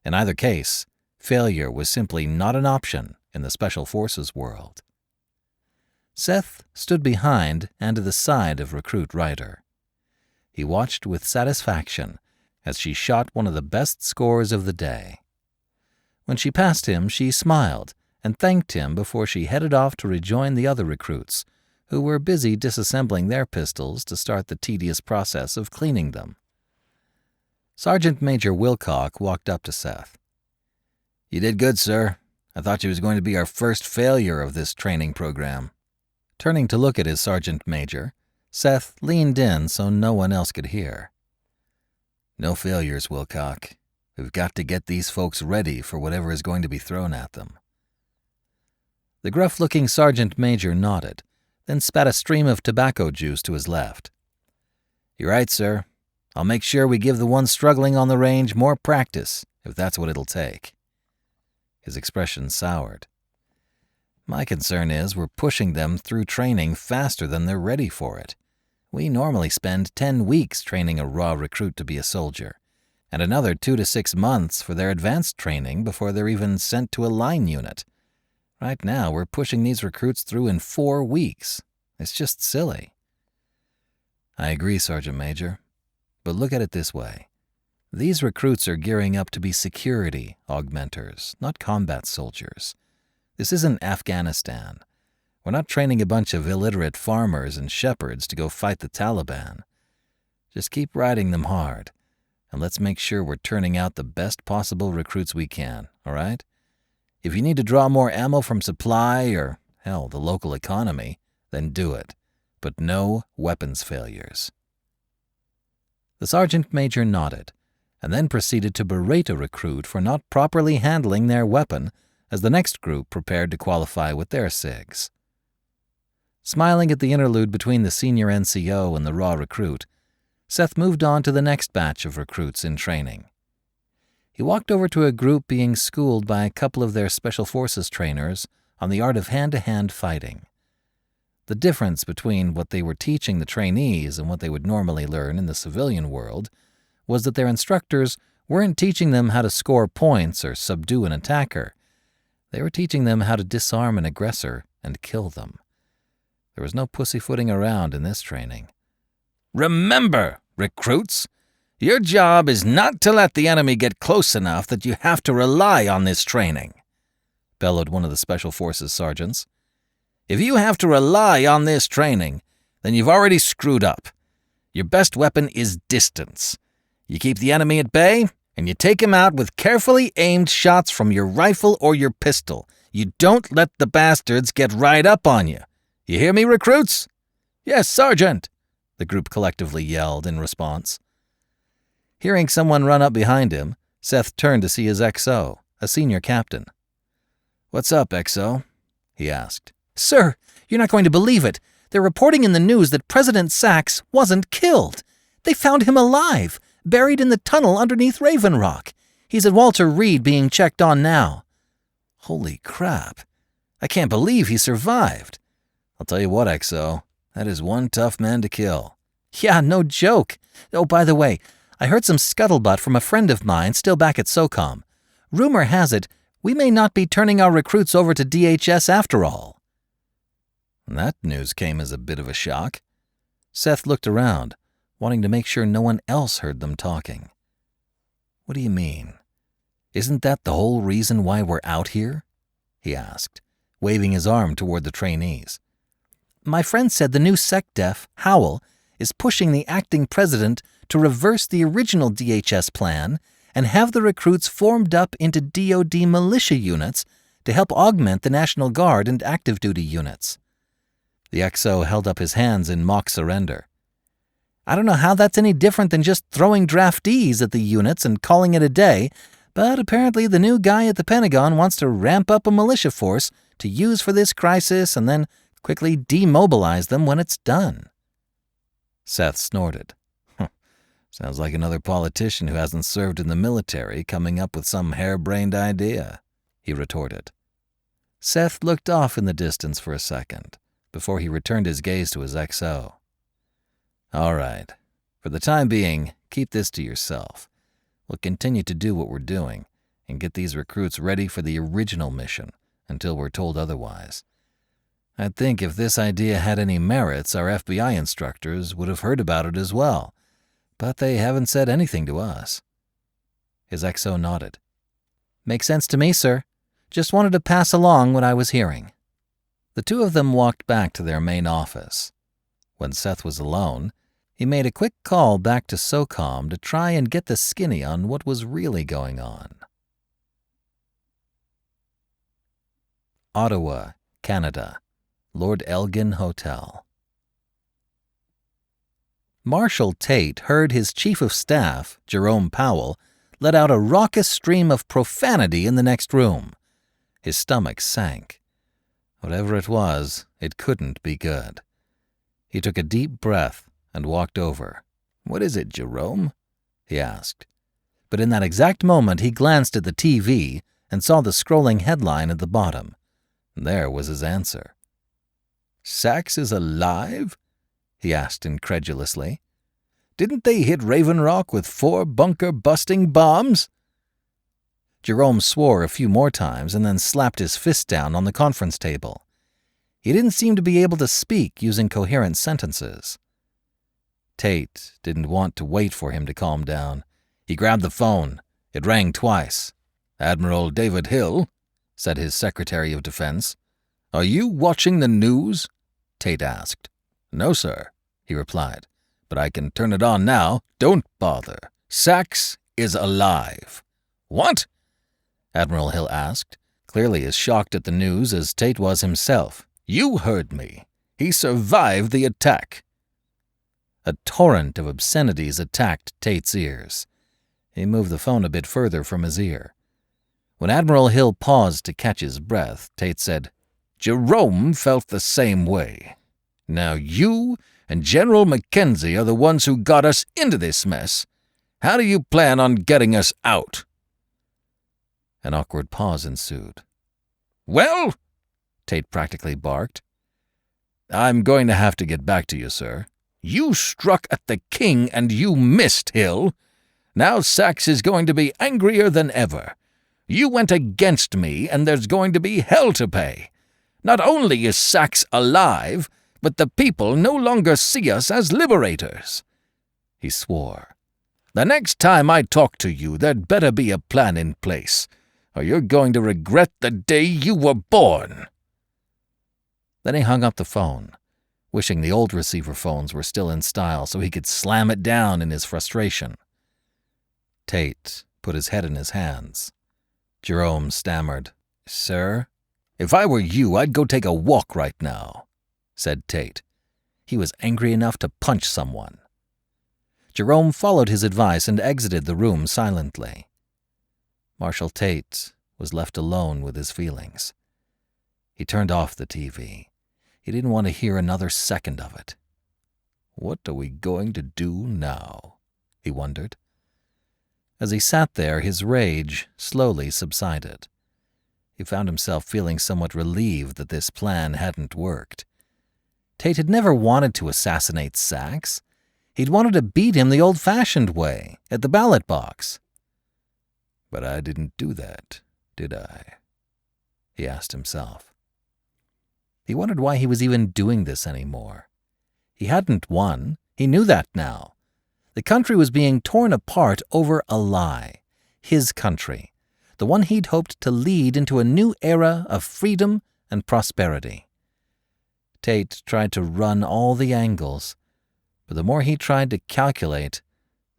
In either case, failure was simply not an option in the Special Forces world. Seth stood behind and to the side of recruit Ryder. He watched with satisfaction as she shot one of the best scores of the day. When she passed him, she smiled and thanked him before she headed off to rejoin the other recruits, who were busy disassembling their pistols to start the tedious process of cleaning them. Sergeant Major Wilcock walked up to Seth. "You did good, sir. I thought you was going to be our first failure of this training program." Turning to look at his sergeant major, Seth leaned in so no one else could hear. "No failures, Wilcock. We've got to get these folks ready for whatever is going to be thrown at them." The gruff-looking sergeant major nodded, then spat a stream of tobacco juice to his left. "You're right, sir. I'll make sure we give the ones struggling on the range more practice, if that's what it'll take." His expression soured. "My concern is we're pushing them through training faster than they're ready for it. We normally spend 10 weeks training a raw recruit to be a soldier, and another 2 to 6 months for their advanced training before they're even sent to a line unit. Right now, we're pushing these recruits through in 4 weeks. It's just silly." "I agree, Sergeant Major. But look at it this way. These recruits are gearing up to be security augmenters, not combat soldiers. This isn't Afghanistan. We're not training a bunch of illiterate farmers and shepherds to go fight the Taliban. Just keep riding them hard, and let's make sure we're turning out the best possible recruits we can, all right? If you need to draw more ammo from supply or, hell, the local economy, then do it. But no weapons failures." The sergeant major nodded, and then proceeded to berate a recruit for not properly handling their weapon as the next group prepared to qualify with their SIGs. Smiling at the interlude between the senior NCO and the raw recruit, Seth moved on to the next batch of recruits in training. He walked over to a group being schooled by a couple of their Special Forces trainers on the art of hand-to-hand fighting. The difference between what they were teaching the trainees and what they would normally learn in the civilian world was that their instructors weren't teaching them how to score points or subdue an attacker. They were teaching them how to disarm an aggressor and kill them. There was no pussyfooting around in this training. "Remember, recruits, your job is not to let the enemy get close enough that you have to rely on this training," bellowed one of the Special Forces sergeants. "If you have to rely on this training, then you've already screwed up. Your best weapon is distance. You keep the enemy at bay, and you take him out with carefully aimed shots from your rifle or your pistol. You don't let the bastards get right up on you. You hear me, recruits?" "Yes, Sergeant," the group collectively yelled in response. Hearing someone run up behind him, Seth turned to see his XO, a senior captain. "What's up, XO?" he asked. "Sir, you're not going to believe it. They're reporting in the news that President Sachs wasn't killed. They found him alive, buried in the tunnel underneath Raven Rock. He's at Walter Reed being checked on now." Holy crap. I can't believe he survived. I'll tell you what, XO, that is one tough man to kill. Yeah, no joke. Oh, by the way, I heard some scuttlebutt from a friend of mine still back at SOCOM. Rumor has it, we may not be turning our recruits over to DHS after all. That news came as a bit of a shock. Seth looked around, wanting to make sure no one else heard them talking. What do you mean? Isn't that the whole reason why we're out here? He asked, waving his arm toward the trainees. My friend said the new SecDef, Howell, is pushing the acting president to reverse the original DHS plan and have the recruits formed up into DoD militia units to help augment the National Guard and active duty units. The XO held up his hands in mock surrender. I don't know how that's any different than just throwing draftees at the units and calling it a day, but apparently the new guy at the Pentagon wants to ramp up a militia force to use for this crisis and then quickly demobilize them when it's done. Seth snorted. Sounds like another politician who hasn't served in the military coming up with some harebrained idea, he retorted. Seth looked off in the distance for a second before he returned his gaze to his XO. All right, for the time being, keep this to yourself. We'll continue to do what we're doing and get these recruits ready for the original mission until we're told otherwise. I'd think if this idea had any merits, our FBI instructors would have heard about it as well, but they haven't said anything to us. His XO nodded. Makes sense to me, sir. Just wanted to pass along what I was hearing. The two of them walked back to their main office. When Seth was alone, he made a quick call back to SOCOM to try and get the skinny on what was really going on. Ottawa, Canada, Lord Elgin Hotel. Marshal Tate heard his chief of staff, Jerome Powell, let out a raucous stream of profanity in the next room. His stomach sank. Whatever it was, it couldn't be good. He took a deep breath and walked over. What is it, Jerome? He asked. But in that exact moment he glanced at the TV and saw the scrolling headline at the bottom. There was his answer. Sachs is alive? He asked incredulously. Didn't they hit Raven Rock with 4 bunker-busting bombs? Jerome swore a few more times and then slapped his fist down on the conference table. He didn't seem to be able to speak using coherent sentences. Tate didn't want to wait for him to calm down. He grabbed the phone. It rang twice. Admiral David Hill, said his Secretary of Defense. Are you watching the news? Tate asked. No, sir, he replied, but I can turn it on now. Don't bother. Sachs is alive. What? Admiral Hill asked, clearly as shocked at the news as Tate was himself. You heard me. He survived the attack. A torrent of obscenities attacked Tate's ears. He moved the phone a bit further from his ear. When Admiral Hill paused to catch his breath, Tate said, Jerome felt the same way. Now you and General Mackenzie are the ones who got us into this mess. How do you plan on getting us out? An awkward pause ensued. Well? Tate practically barked. I'm going to have to get back to you, sir. You struck at the king and you missed, Hill. Now Sachs is going to be angrier than ever. You went against me and there's going to be hell to pay. Not only is Sachs alive, but the people no longer see us as liberators. He swore. The next time I talk to you, there'd better be a plan in place, or you're going to regret the day you were born. Then he hung up the phone, wishing the old receiver phones were still in style so he could slam it down in his frustration. Tate put his head in his hands. Jerome stammered, Sir? If I were you, I'd go take a walk right now, said Tate. He was angry enough to punch someone. Jerome followed his advice and exited the room silently. Marshal Tate was left alone with his feelings. He turned off the TV. He didn't want to hear another second of it. What are we going to do now? He wondered. As he sat there, his rage slowly subsided. He found himself feeling somewhat relieved that this plan hadn't worked. Tate had never wanted to assassinate Sachs. He'd wanted to beat him the old-fashioned way, at the ballot box. But I didn't do that, did I? He asked himself. He wondered why he was even doing this anymore. He hadn't won. He knew that now. The country was being torn apart over a lie. His country. The one he'd hoped to lead into a new era of freedom and prosperity. Tate tried to run all the angles, but the more he tried to calculate,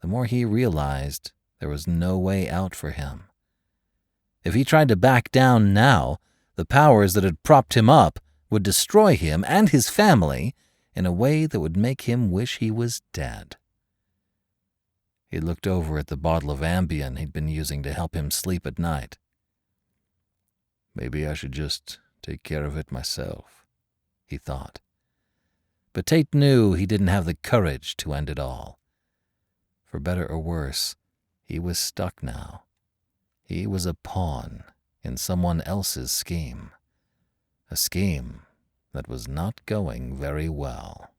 the more he realized there was no way out for him. If he tried to back down now, the powers that had propped him up would destroy him and his family in a way that would make him wish he was dead. He looked over at the bottle of Ambien he'd been using to help him sleep at night. Maybe I should just take care of it myself, he thought. But Tate knew he didn't have the courage to end it all. For better or worse, he was stuck now. He was a pawn in someone else's scheme. A scheme that was not going very well.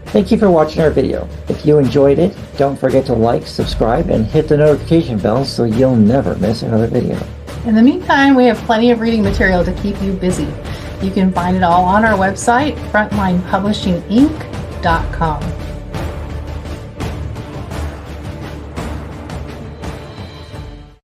Thank you for watching our video. If you enjoyed it, don't forget to like, subscribe, and hit the notification bell so you'll never miss another video. In the meantime, we have plenty of reading material to keep you busy. You can find it all on our website, frontlinepublishinginc.com.